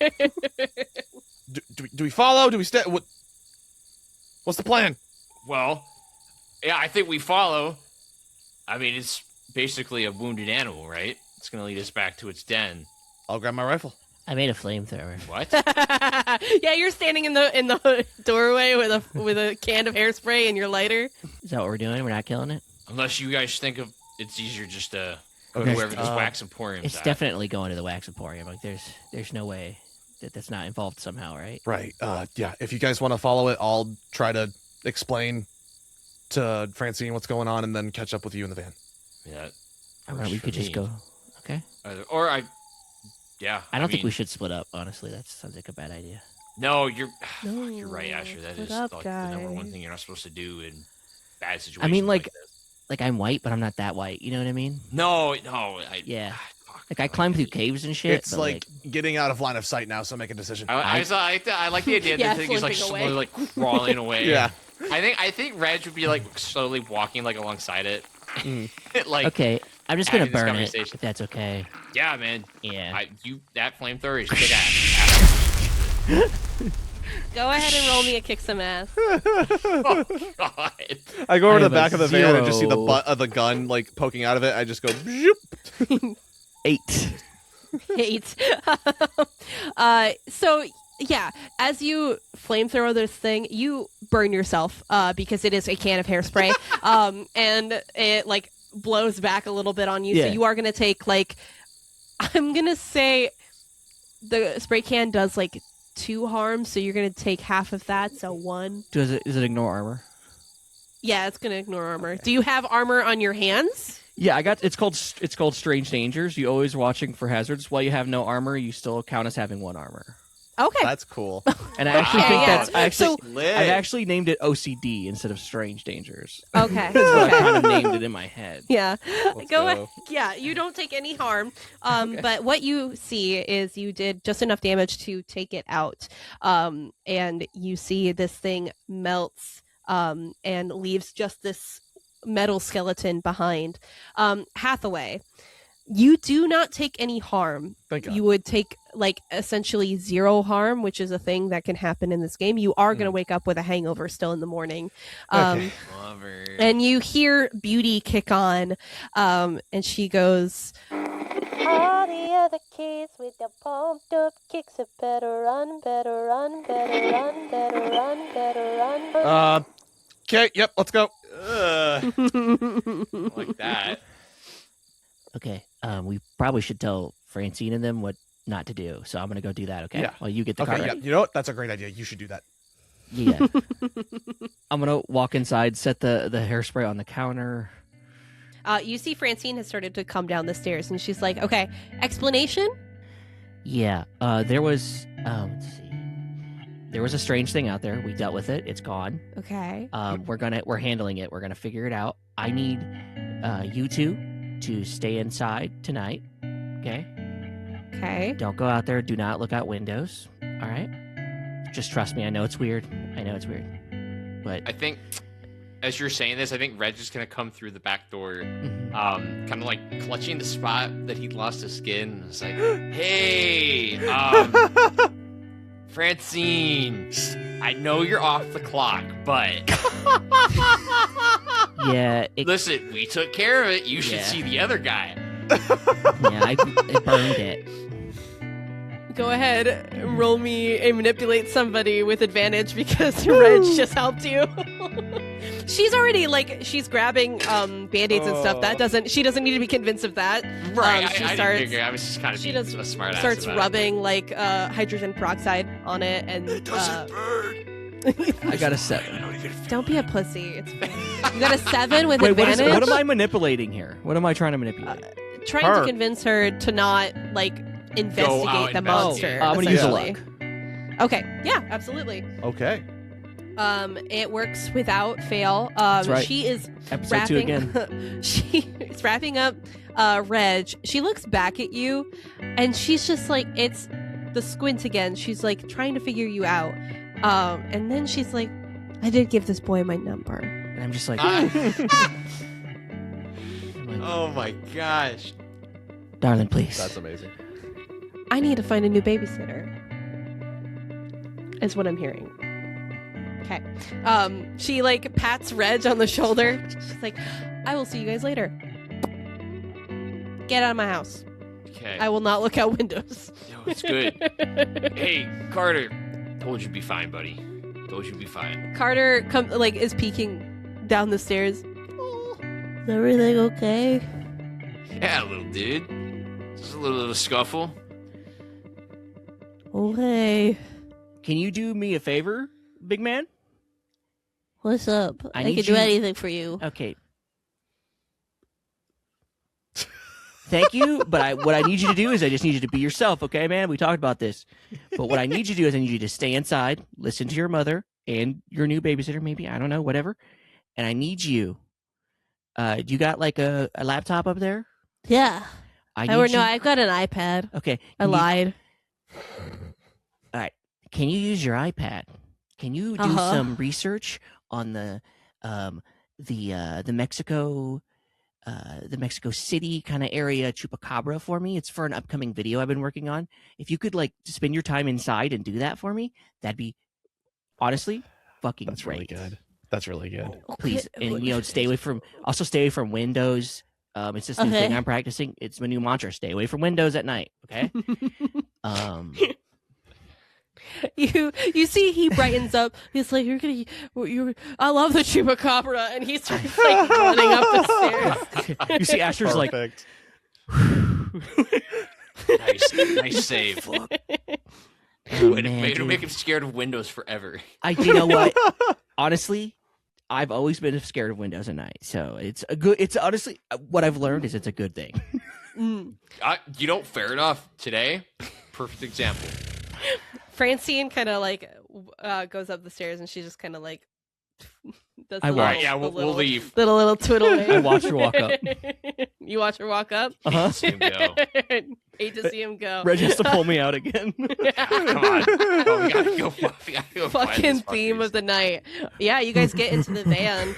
Do we follow? Do we stay? What's the plan? Well, yeah, I think we follow. I mean, it's basically a wounded animal, right? It's going to lead us back to its den. I'll grab my rifle. I made a flamethrower. What? Yeah, you're standing in the doorway with a can of hairspray and your lighter. Is that what we're doing? We're not killing it? Unless you guys think of it's easier just to go to wherever this wax emporium's It's at. definitely going to the wax emporium. Like there's no way that's not involved somehow, right? Right. Yeah. If you guys want to follow it, I'll try to explain to Francine what's going on and then catch up with you in the van. Yeah. All right, we could just go. Okay. Yeah. I don't think we should split up. Honestly, that sounds like a bad idea. No, you're No, you're right, Asher. That split is up, like the number one guys. thing you're not supposed to do in bad situations. I mean, like this. I'm white, but I'm not that white. You know what I mean? No. Yeah. Fuck, Like I climb through caves and shit. It's but, like getting out of line of sight now, so make a decision. I like the idea that Yeah, the thing is like slipping away. slowly like crawling away. Yeah. I think Redge would be like slowly walking like alongside it. Like okay, I'm just gonna having this burn it conversation. if that's okay. Yeah, man. Yeah. That flamethrower is big ass. Go ahead and roll me a kick some ass. Oh God. I go over I to the have a back of the van and just see the 0. butt of the gun like poking out of it. I just go, zoop. 8. 8. So yeah, as you flamethrower this thing, you burn yourself because it is a can of hairspray, and it like blows back a little bit on you. Yeah. So you are gonna take like, I'm gonna say, the spray can does like 2 harm, so you're gonna take half of that, so 1. Does it ignore armor? Yeah, it's gonna ignore armor. Do you have armor on your hands? Yeah, it's called Strange Dangers. You always watching for hazards. While you have no armor, you still count as having 1 armor. Okay. That's cool. And I actually Okay, think yeah. that's actually So- I've actually named it OCD instead of Strange Dangers. Okay. That's what I kind of named it in my head. Yeah. Let's Go go. ahead. Yeah, you don't take any harm. But what you see is you did just enough damage to take it out. And you see this thing melts and leaves just this metal skeleton behind. Hathaway, you do not take any harm. Thank God. You would take like essentially 0 harm, which is a thing that can happen in this game. You are going to wake up with a hangover still in the morning. Okay. Lover. And you hear Beauty kick on, and she goes, all the other kids with the pumped up kicks are better run, better run, better run, better run, better run. Okay. Yep. Let's go. Like that. Okay. We probably should tell Francine and them what not to do. So I'm gonna go do that. Okay. Yeah. While you get the car Okay. Yeah. ready. You know what? That's a great idea. You should do that. Yeah. I'm gonna walk inside, set the hairspray on the counter. You see Francine has started to come down the stairs, and she's like, okay, explanation? Yeah. There was. Let's see. There was a strange thing out there. We dealt with it. It's gone. Okay. We're handling it. We're gonna figure it out. I need you two to stay inside tonight. Okay. Okay. Don't go out there. Do not look out windows. All right. Just trust me. I know it's weird. But I think, as you're saying this, I think Redge is gonna come through the back door, kind of like clutching the spot that he lost his skin. It's like, hey, Francine, I know you're off the clock, but yeah. Listen, we took care of it. You should Yeah. see the other guy. Yeah, I burned it. Go ahead, roll me and manipulate somebody with advantage because Reg just helped you. She's already she's grabbing band-aids and stuff. She doesn't need to be convinced of that. Right, I didn't figure. I was just kind of being a smart ass. Starts about rubbing hydrogen peroxide on it and It doesn't burn. I got a 7. Don't be a pussy. It's fine. You got a 7 with Wait, advantage. what am I manipulating here? What am I trying to manipulate? Trying to convince her to not investigate the monster. I'm gonna use a essentially. luck. Okay. Yeah, absolutely. Okay. It works without fail. That's right. She is Episode 2 wrapping. again. She is wrapping up. Reg. She looks back at you, and she's just it's the squint again. She's trying to figure you out. And then she's like, "I did give this boy my number." And I'm just like, Oh my gosh. darling, please. That's amazing. I need to find a new babysitter. Is what I'm hearing. Okay. She pats Reg on the shoulder. She's like, "I will see you guys later. Get out of my house. Okay. I will not look out windows." Yo, it's good. Hey, Carter. Told you'd be fine, buddy. Told you'd be fine. Carter is peeking down the stairs. Is everything okay? Yeah, little dude. Just a little scuffle. Okay. Can you do me a favor, big man? What's up? I I need can do you- anything for you. Okay. Thank you, but what I need you to do is I just need you to be yourself, okay, man? We talked about this. But what I need you to do is I need you to stay inside, listen to your mother and your new babysitter, maybe, I don't know, whatever. And I need you. You got a laptop up there? Yeah. I No, need you. I've got an iPad. Okay. I can you- lied. All right. Can you use your iPad? Can you do some research on the Mexico City kind of area chupacabra for me? It's for an upcoming video I've been working on. If you could spend your time inside and do that for me, that'd be honestly fucking That's great. really good. That's really good. Please, and stay away from Windows. It's this new thing I'm practicing. It's my new mantra: stay away from Windows at night. Okay. You see, he brightens up. He's like, I love the chupacabra, and he starts running up the stairs. You see, Asher's Perfect. Nice save. Oh, Way man, to dude. make him scared of windows forever. You know what? Honestly, I've always been scared of Windows at night, so it's honestly what I've learned is it's a good thing. Fair enough. Today, perfect example. Francine kind of goes up the stairs, and she just kind of does I the watch. little, Alright, yeah, the we'll leave. little twiddle wave. I watch her walk up. You watch her walk up? Uh-huh. See him go. Hate to see him go. Reg has to pull me out again. Come on. Oh, we gotta go find Fucking this theme fuckers. of the night. Yeah, you guys get into the van.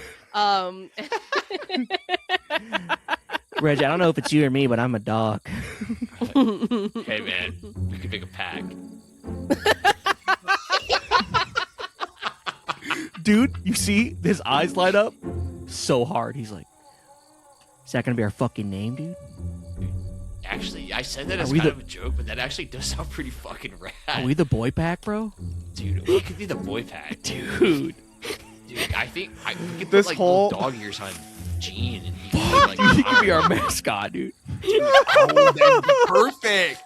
Reg, I don't know if it's you or me, but I'm a dog. Hey man, we could make a pack. Dude, you see his eyes light up so hard. He's like, is that gonna be our fucking name, dude? Actually, I said that as Are we kind the- of a joke, but that actually does sound pretty fucking rad. Are we the boy pack, bro? Dude, we could be the boy pack. Dude. Dude, I think we could This put whole- little dog ears on Gene and he could He could be our mascot, dude. Oh, that'd be perfect.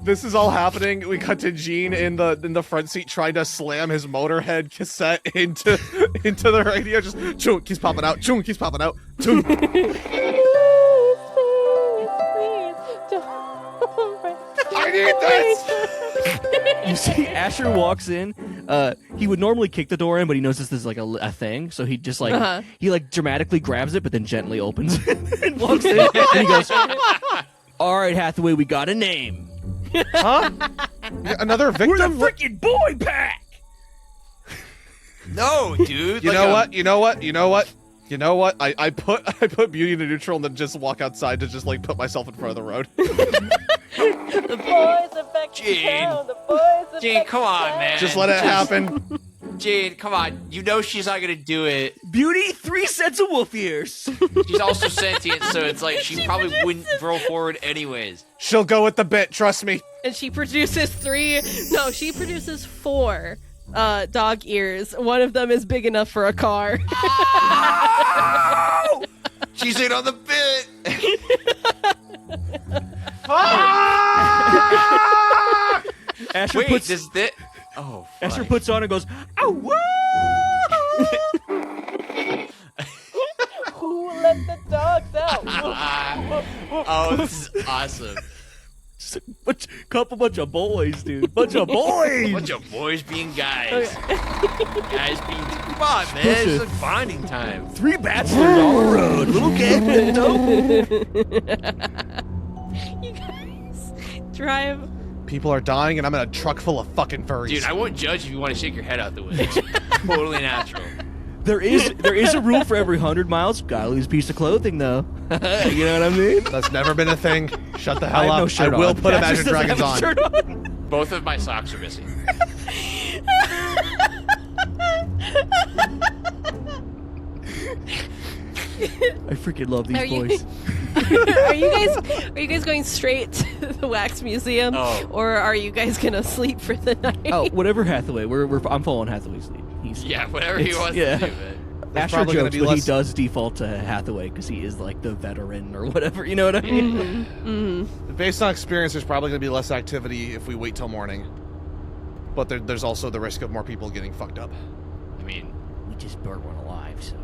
This is all happening. We cut to Gene in the front seat trying to slam his Motorhead cassette into the radio. Just chunk, keeps popping out. Chunk, keeps popping out. Chunk. I I need this. You see, Asher walks in. He would normally kick the door in, but he knows this is like a thing, so he just like he like dramatically grabs it, but then gently opens it and walks in. And he goes, "All right, Hathaway, we got a name. Huh? Another victim? We're the freaking boy pack." No, dude. You know what? You know what? You know what? You know what? I put Beauty into neutral and then just walk outside to just like put myself in front of the road. The boys are back Jade. in town. The boys are Jade, back come in on, town. man. Just let it happen. Jade, come on. You know she's not gonna do it. Beauty, 3 sets of wolf ears. She's also sentient, so it's like she probably wouldn't roll forward anyways. She'll go with the bit, trust me. And she produces 4 dog ears. One of them is big enough for a car. Oh! She's in on the bit. Asher Wait, puts does this? Oh, Asher fuck. puts on and goes, "Oh, woo!" Who let the dogs out? Oh, this is awesome. Just a bunch of boys, dude. Bunch of boys. Bunch of boys being guys. Guys being. Come on, man. It's like bonding time. 3 bachelors on the road. Little kid. You guys drive. People are dying and I'm in a truck full of fucking furries. Dude, I won't judge if you want to shake your head out the window. It's totally natural. There is a rule for every 100 miles. Gotta lose a piece of clothing, though. You know what I mean? That's never been a thing. Shut the I hell have up. no shirt I will on. put Asher Imagine doesn't Dragons have a on. shirt on. Both of my socks are missing. I freaking love these Are you- boys. Are you guys going straight to the wax museum, or are you guys gonna sleep for the night? Oh, whatever Hathaway. I'm following Hathaway's lead. He's Yeah, whatever he wants yeah. to do, man. There's Asher probably gonna jokes, be but he less- does default to Hathaway because he is like the veteran or whatever. You know what I mean? Based on experience, there's probably going to be less activity if we wait till morning. But there's also the risk of more people getting fucked up. I mean, We just burned one alive, so.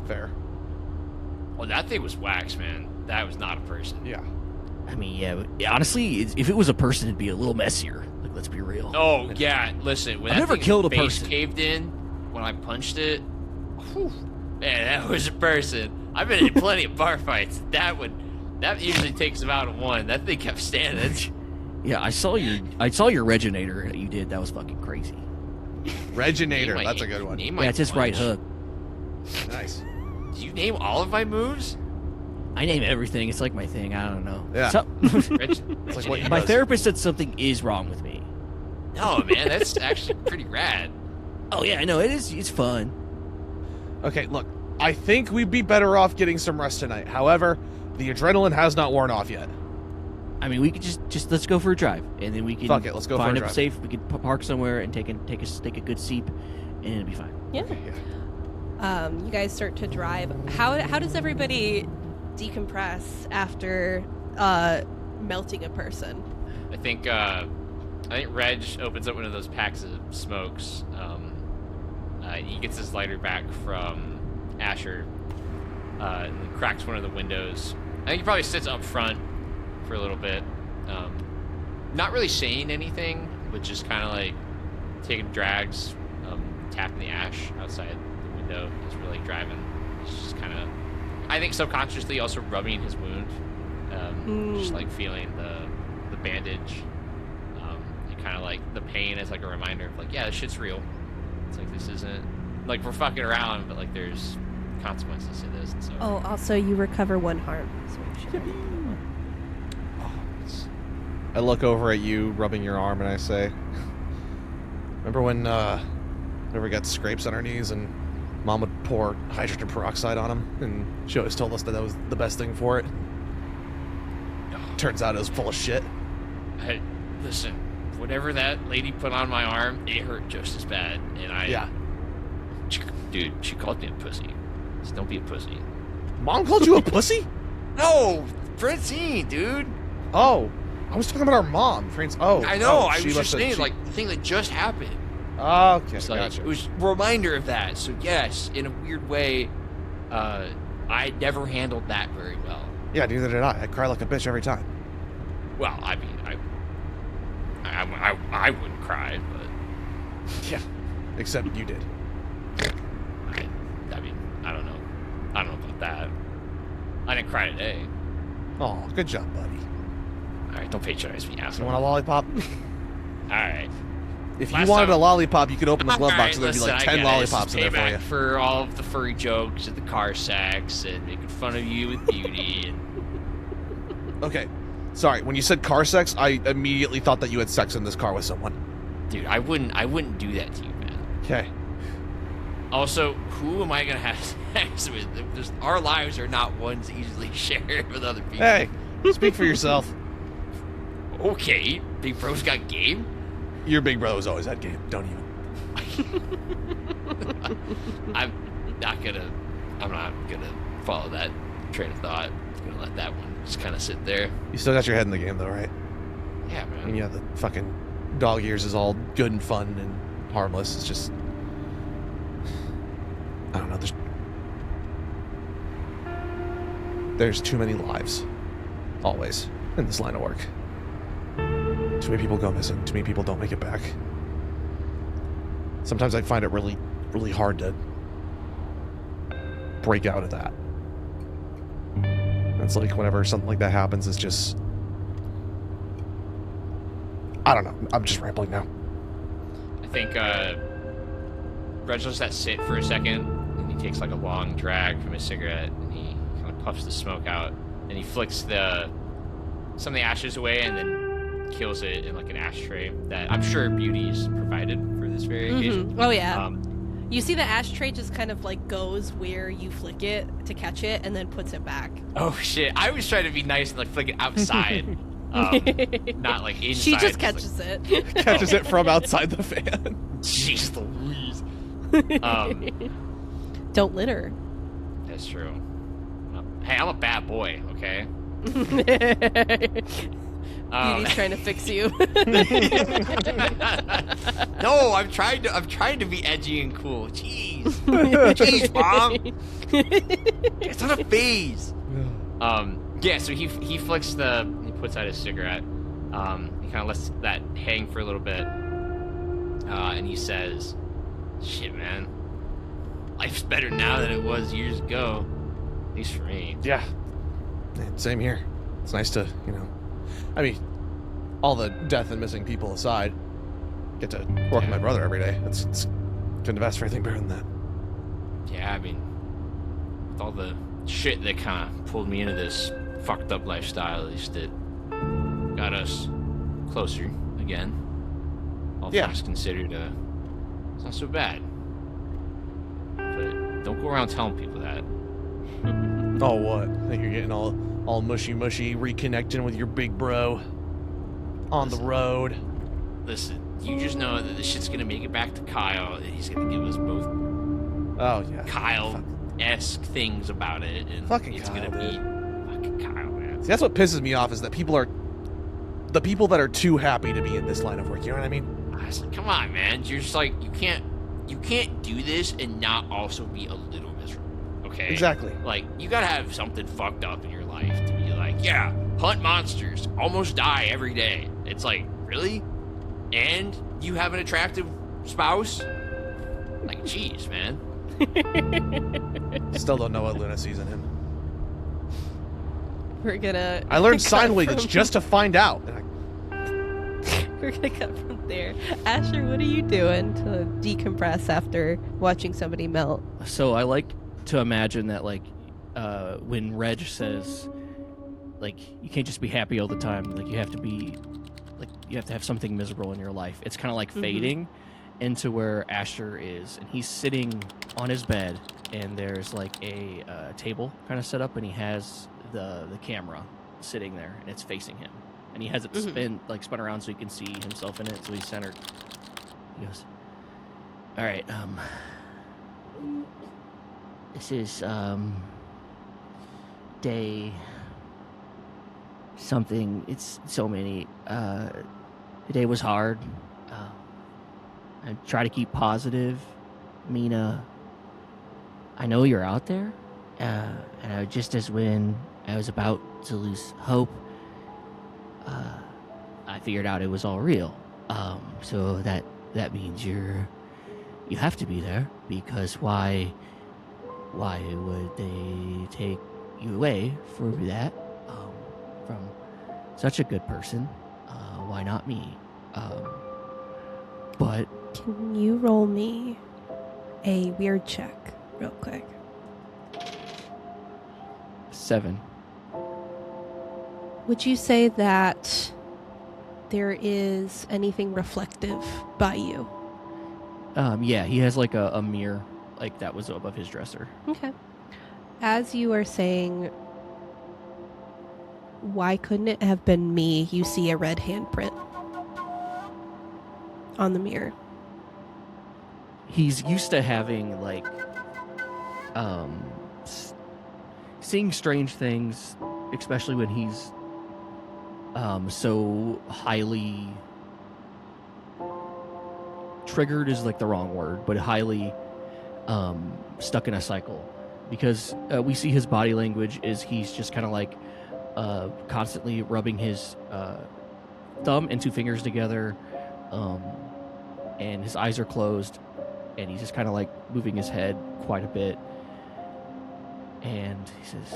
Fair. well, that thing was wax, man. That was not a person. Yeah. I mean, yeah, but honestly, if it was a person, it'd be a little messier. Like, let's be real. Oh, yeah. Listen, when I've that never thing's killed a base person. caved in, when I punched it, whew, man, that was a person. I've been in plenty of bar fights. That usually takes about a 1. That thing kept standing. Yeah, I saw your Reginator that you did. That was fucking crazy. Reginator. Name That's my- a good one. name my Yeah, it's his right punch. hook. Nice. Do you name all of my moves? I name everything. It's like my thing. I don't know. Yeah. Reg- It's like what he My does. therapist said something is wrong with me. No, man, that's actually pretty rad. Oh yeah, I know it is. It's fun. Okay, look. I think we'd be better off getting some rest tonight. However, the adrenaline has not worn off yet. I mean, we could just let's go for a drive, and then we can Fuck it, let's go for find a a drive. safe. We could park somewhere and take a good seat, and it'll be fine. Yeah. You guys start to drive. How does everybody decompress after melting a person? I think Reg opens up one of those packs of smokes. He gets his lighter back from Asher and cracks one of the windows. I think he probably sits up front for a little bit, not really saying anything, but just kind of like taking drags, tapping the ash outside the window. He's really driving. He's just kind of, I think subconsciously also rubbing his wound, just like feeling the bandage, and kind of like the pain as like a reminder of like, yeah, this shit's real. It's like this isn't like we're fucking around, but like there's consequences to this. And so, Oh, also you recover 1 harm. So you should I look over at you, rubbing your arm, and I say, remember when we got scrapes on our knees and Mom would pour hydrogen peroxide on them, and she always told us that was the best thing for it? Turns out it was full of shit. Hey, listen, whatever that lady put on my arm, it hurt just as bad. And dude, she called me a pussy. So don't be a pussy. Mom called you a pussy? No, Francine, dude. Oh, I was talking about our mom, Oh, I know. oh, I she was must just have- saying, she- like the thing that just happened. Okay, It's like, gotcha. it was a reminder of that. So yes, in a weird way, I never handled that very well. Yeah, neither did I. I cry like a bitch every time. Well, I mean, I wouldn't cry, but Yeah. Except you did. I mean, I don't know. I don't know about that. I didn't cry today. Oh, good job, buddy. All right, don't patronize me, You asshole. want a lollipop? All right. If Last you wanted time- a lollipop, you could open the glove All box and right, there'd be like listen, I 10 get it. lollipops in This there is for you. payback for all of the furry jokes and the car sex and making fun of you with beauty. And... Okay. Sorry, when you said car sex, I immediately thought that you had sex in this car with someone. Dude, I wouldn't do that to you, man. Okay. Also, who am I gonna have sex with? Our lives are not ones easily shared with other people. Hey, speak for yourself. Okay, Big Bro's got game. Your big brother's always had game. Don't even. I'm not gonna follow that train of thought. I'm gonna let that one just kind of sit there. You still got your head in the game, though, right? Yeah, And man. yeah, the fucking dog ears is all good and fun and harmless. It's just, I don't know. There's too many lives, always, in this line of work. Too many people go missing. Too many people don't make it back. Sometimes I find it really, really hard to break out of that. It's like whenever something like that happens, it's just, I don't know. I'm just rambling now. I think Redge lets that sit for a second, and he takes like a long drag from his cigarette, and he kind of puffs the smoke out, and he flicks some of the ashes away, and then kills it in like an ashtray that I'm sure Beauty's provided for this very occasion. Oh yeah. You see the ashtray just kind of like goes where you flick it to catch it and then puts it back. Oh shit! I was trying to be nice and like flick it outside, not like inside. She just like- catches it. Catches it from outside the fan. Jeez Louise. Don't litter. That's true. Hey, I'm a bad boy, okay? Beauty's trying to fix you. No, I'm trying to be edgy and cool. Jeez. Jeez, Mom. It's not a phase. Yeah, so he puts out his cigarette. He kind of lets that hang for a little bit. And he says, "Shit, man. Life's better now than it was years ago. At least for me." Yeah. Same here. It's nice to, I mean, all the death and missing people aside, get to work with my brother every day. It's couldn't have asked for anything better than that. Yeah, I mean, with all the shit that kind of pulled me into this fucked up lifestyle, at least it got us closer again. All things considered, it's not so bad. But don't go around telling people that. Oh, what? I think you're getting all mushy, reconnecting with your big bro on the road. Listen, you just know that this shit's gonna make it back to Kyle, and he's gonna give us both Oh, yeah. Kyle-esque things about it, and Fucking it's Kyle, gonna be fucking Kyle, man. See, that's what pisses me off is that the people that are too happy to be in this line of work. You know what I mean? I was like, come on, man. You're just like, you can't do this and not also be a little miserable. Okay? Exactly. Like, you gotta have something fucked up in your life to be like, yeah, hunt monsters, almost die every day. It's like, really? And you have an attractive spouse? Like, jeez, man. Still don't know what Luna sees in him. We're gonna. I learned cut sign language from- just to find out. We're gonna cut from there. Asher, what are you doing to decompress after watching somebody melt? So I like to imagine that, like, when Reg says, like, you can't just be happy all the time. Like, you have to be, like, you have to have something miserable in your life. It's kind of like fading into where Asher is, and he's sitting on his bed, and there's like a table kind of set up, and he has the camera sitting there, and it's facing him, and he has it spun around so he can see himself in it. So he's centered. He goes, "All right, this is day something. It's so many. The day was hard. I try to keep positive. Mina, I know you're out there. And just as when I was about to lose hope, I figured out it was all real. So that means you have to be there, because why would they take you away for that from such a good person? Why not me? But Can you roll me a weird check real quick? 7. Would you say that there is anything reflective by you? Yeah, he has like a mirror like that was above his dresser. Okay. As you are saying, why couldn't it have been me? You see a red handprint on the mirror. He's used to having like seeing strange things, especially when he's so highly triggered is like the wrong word, but highly stuck in a cycle, because we see his body language is he's just kind of like constantly rubbing his thumb and 2 fingers together, and his eyes are closed, and he's just kind of like moving his head quite a bit, and he says,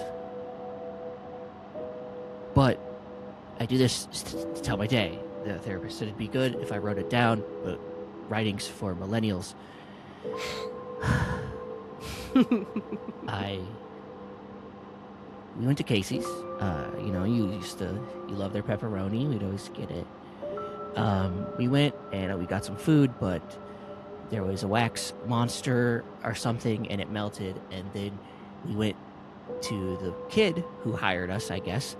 but I do this to tell my day. The therapist said it'd be good if I wrote it down, but writing's for millennials. We went to Casey's. You love their pepperoni. We'd always get it. We went and we got some food, but there was a wax monster or something, and it melted. And then we went to the kid who hired us, I guess.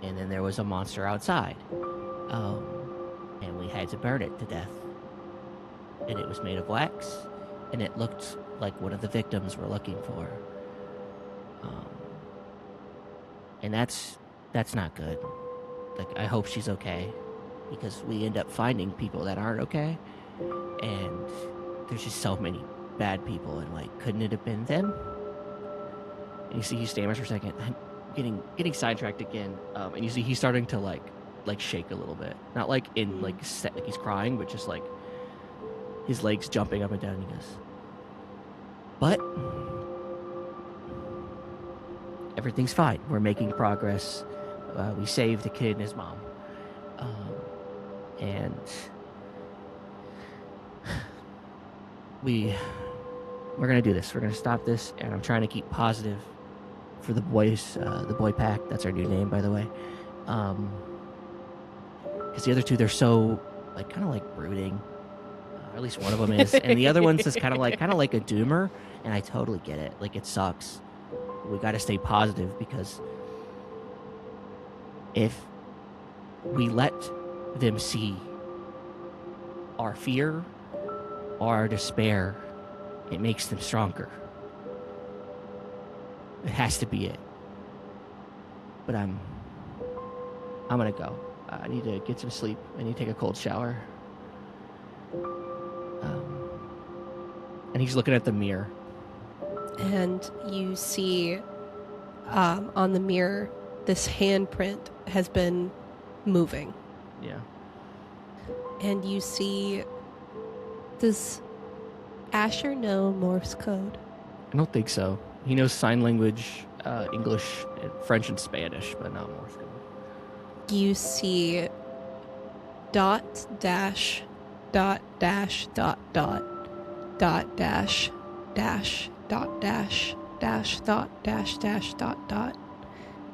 And then there was a monster outside. And we had to burn it to death. And it was made of wax, and it looked like one of the victims we're looking for. And that's not good. Like, I hope she's okay, because we end up finding people that aren't okay, and there's just so many bad people, and like, couldn't it have been them? And you see he stammers for a second. I'm getting sidetracked again, and you see he's starting to like shake a little bit, not like in like he's crying, but just like his legs jumping up and down. And he goes, but everything's fine. We're making progress. We saved the kid and his mom. And we're going to do this. We're going to stop this. And I'm trying to keep positive for the boys, the boy pack. That's our new name, by the way. Because the other two, they're so like kind of like brooding. Or at least one of them is. And the other one's just kind of like a doomer. And I totally get it. Like, it sucks. We got to stay positive, because if we let them see our fear or our despair, it makes them stronger. It has to be it. But I'm gonna go. I need to get some sleep. I need to take a cold shower. And he's looking at the mirror. And you see on the mirror, this handprint has been moving. Yeah. And you see, does Asher know Morse code? I don't think so. He knows sign language, English, French, and Spanish, but not Morse code. You see dot dash dot dash dot dot dot dash dash dot dash dash dot dash dash dot dot.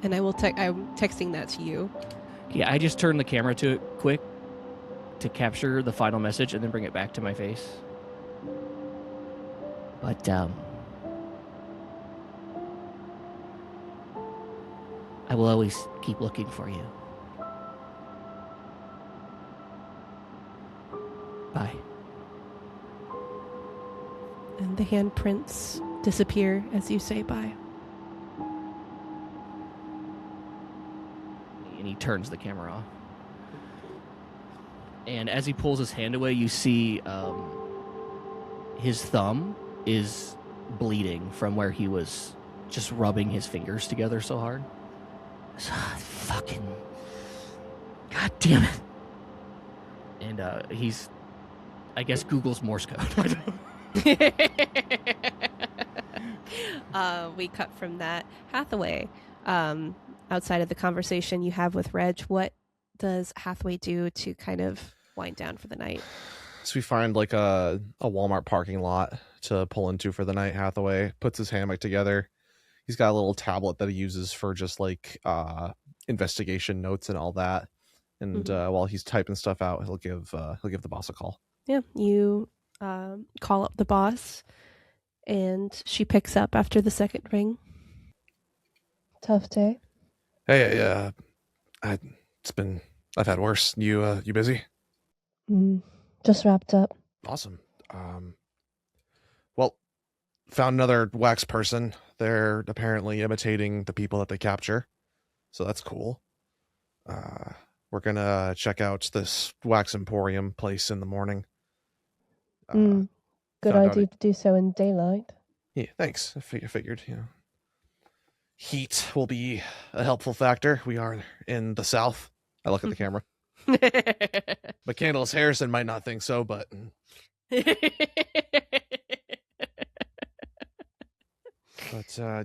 And I'm texting that to you. Yeah, I just turned the camera to it quick to capture the final message and then bring it back to my face. But I will always keep looking for you. Bye. And the handprints disappear as you say bye. And he turns the camera off. And as he pulls his hand away, you see his thumb is bleeding from where he was just rubbing his fingers together so hard. Fucking... God damn it. And he's, I guess, Google's Morse code. We cut from that. Hathaway, outside of the conversation you have with Redge, what does Hathaway do to kind of wind down for the night? So we find like a Walmart parking lot to pull into for the night. Hathaway puts his hammock together. He's got a little tablet that he uses for just like investigation notes and all that. And while he's typing stuff out, he'll give the boss a call. Yeah, you call up the boss, and she picks up after the second ring. Tough day. Hey, yeah, I've had worse. You busy? Just wrapped up. Awesome. Well, found another wax person. They're apparently imitating the people that they capture, so that's cool. We're gonna check out this wax emporium place in the morning. Good idea to do so in daylight. Yeah, thanks. I figured, heat will be a helpful factor. We are in the South. I look at the camera. McCandless Harrison might not think so, but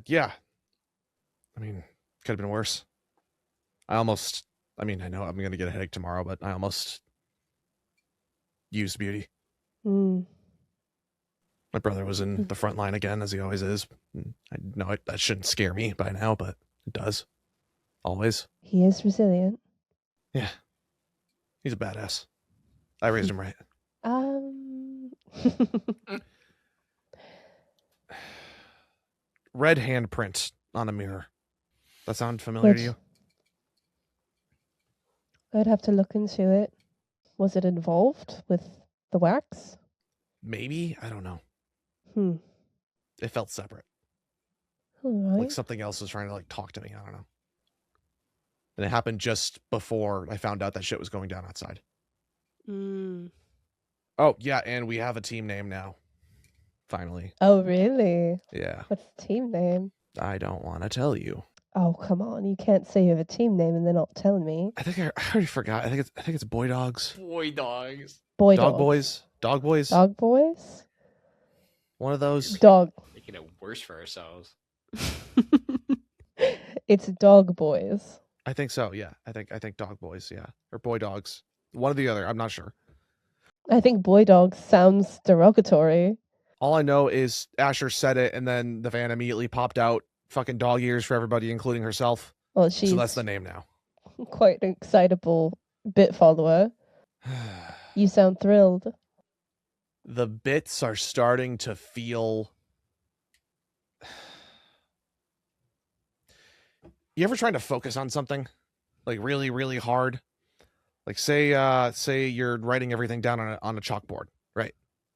yeah. I mean, could have been worse. I know I'm going to get a headache tomorrow, but I almost used beauty. My brother was in the front line again, as he always is. I know that shouldn't scare me by now, but it does. Always. He is resilient. Yeah. He's a badass. I raised him right. Red handprint on a mirror. That sound familiar to you? I'd have to look into it. Was it involved with the wax? Maybe? I don't know. It felt separate. All right. Like something else was trying to like talk to me. I don't know. And it happened just before I found out that shit was going down outside. Oh, yeah, and we have a team name now. Finally. Oh, really? Yeah. What's the team name? I don't want to tell you. Oh, come on. You can't say you have a team name and then not tell me. I think I already forgot. I think it's Boy Dogs. Boy dogs. Boy Dog dogs. Boys. Dog Boys. Dog boys? One of those. Dog. Making it worse for ourselves. It's dog boys. I think so, yeah. I think Dog Boys, yeah. Or Boy Dogs. One or the other. I'm not sure. I think boy dogs sounds derogatory. All I know is Asher said it, and then the van immediately popped out fucking dog ears for everybody, including herself. Well, she's So that's the name now. quite an excitable bit follower. You sound thrilled. The bits are starting to feel... You ever trying to focus on something? Like really, really hard? Like say you're writing everything down on a chalkboard, right?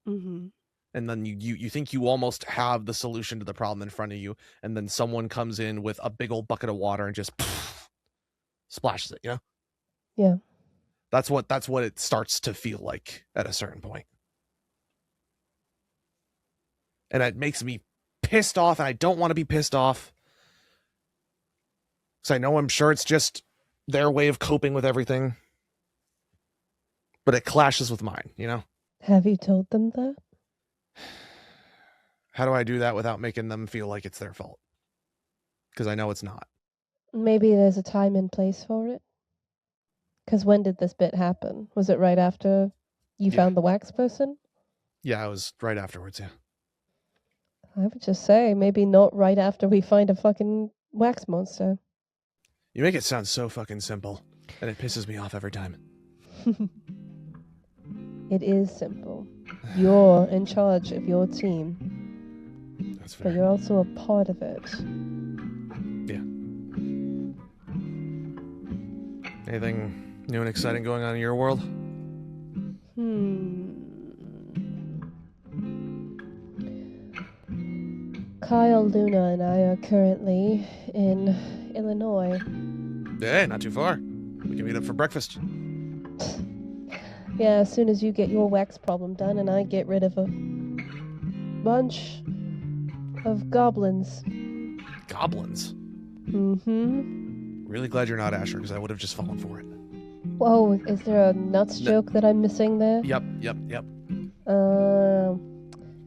Mm-hmm. And then you think you almost have the solution to the problem in front of you, and then someone comes in with a big old bucket of water and just splashes it, Yeah. That's what it starts to feel like at a certain point. And it makes me pissed off, and I don't want to be pissed off. Because I know I'm sure it's just their way of coping with everything. But it clashes with mine, Have you told them that? How do I do that without making them feel like it's their fault? Because I know it's not. Maybe there's a time and place for it. Because when did this bit happen? Was it right after you found the wax person? Yeah, it was right afterwards, yeah. I would just say, maybe not right after we find a fucking wax monster. You make it sound so fucking simple, and it pisses me off every time. It is simple. You're in charge of your team. That's fair. But you're also a part of it. Yeah. Anything new and exciting going on in your world? Kyle, Luna, and I are currently in Illinois. Yeah, not too far. We can meet up for breakfast. Yeah, as soon as you get your wax problem done and I get rid of a bunch of goblins. Goblins? Mm-hmm. Really glad you're not Asher, because I would have just fallen for it. Whoa, is there a nuts No. joke that I'm missing there? Yep.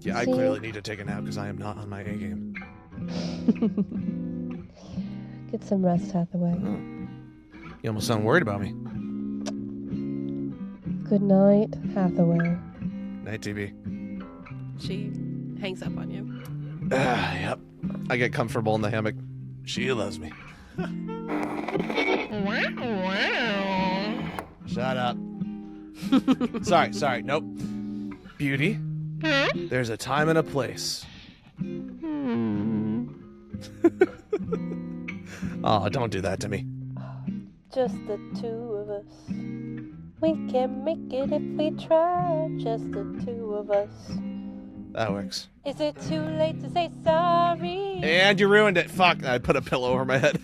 Yeah, I See? clearly need to take a nap because I am not on my A game. Get some rest, Hathaway. Oh. You almost sound worried about me. Good night, Hathaway. Night, TB. She hangs up on you. Yep. I get comfortable in the hammock. She loves me. Shut up. Sorry. Nope. Beauty, there's a time and a place. Oh, don't do that to me. Just the two of us. We can make it if we try. Just the two of us. That works. Is it too late to say sorry? And you ruined it. Fuck. I put a pillow over my head.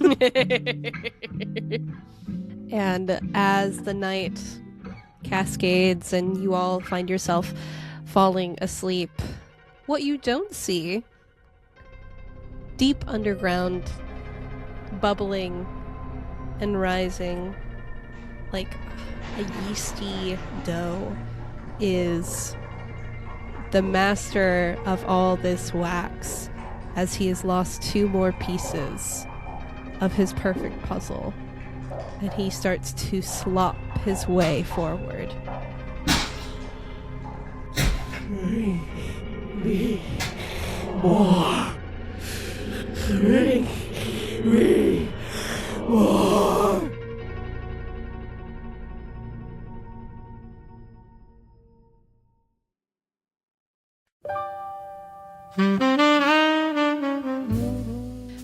And as the night cascades and you all find yourself falling asleep, what you don't see, deep underground, bubbling and rising like a yeasty dough, is the master of all this wax, as he has lost 2 more pieces of his perfect puzzle, and he starts to slop his way forward.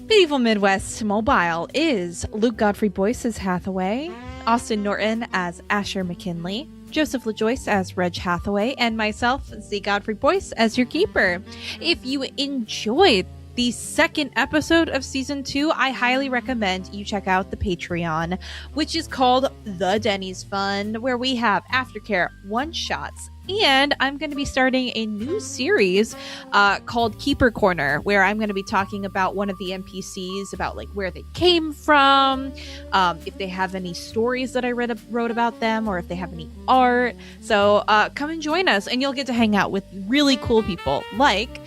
Medieval Midwest Mobile is Luke Godfrey Boyce as Hathaway, Austin Norton as Asher McKinley, Joseph LaJoyce as Redge Hathaway, and myself, Z. Godfrey Boyce, as your keeper. If you enjoyed the second episode of season 2, I highly recommend you check out the Patreon, which is called The Denny's Fund, where we have aftercare one-shots. And I'm going to be starting a new series called Keeper Corner, where I'm going to be talking about one of the NPCs, about like where they came from, if they have any stories that I wrote about them, or if they have any art. So come and join us, and you'll get to hang out with really cool people like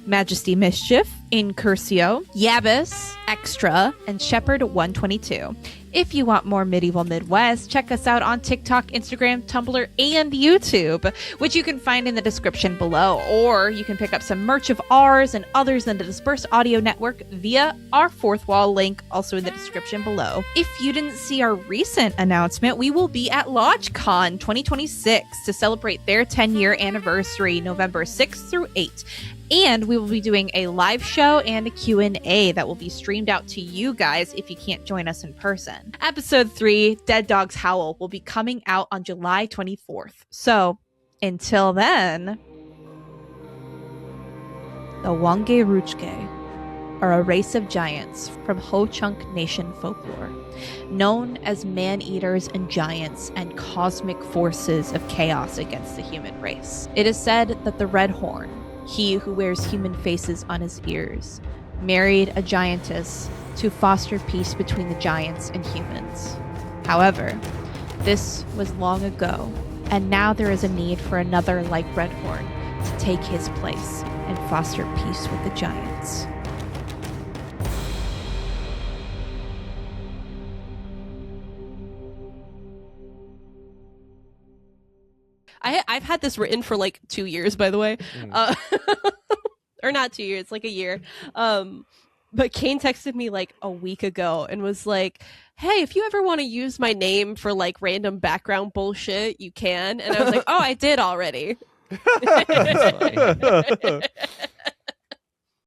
Majesty Mischief, Incurcio, Yabis, Extra, and Shepherd 122. If you want more Medieval Midwest, check us out on TikTok, Instagram, Tumblr, and YouTube, which you can find in the description below. Or you can pick up some merch of ours and others in the Dispersed Audio Network via our Fourth Wall link, also in the description below. If you didn't see our recent announcement, we will be at LodgeCon 2026 to celebrate their 10-year anniversary, November 6th through 8th. And we will be doing a live show and a Q&A that will be streamed out to you guys if you can't join us in person. Episode 3, Dead Dogs Howl, will be coming out on July 24th. So, until then, the Wange Ruchge are a race of giants from Ho-Chunk Nation folklore, known as man-eaters and giants and cosmic forces of chaos against the human race. It is said that the Red Horn, he who wears human faces on his ears, married a giantess to foster peace between the giants and humans. However, this was long ago, and now there is a need for another like Redhorn to take his place and foster peace with the giants. I've had this written for like 2 years, by the way. Or not 2 years, like a year. But Caine texted me like a week ago and was like, hey, if you ever want to use my name for like random background bullshit, you can. And I was like, oh, I did already.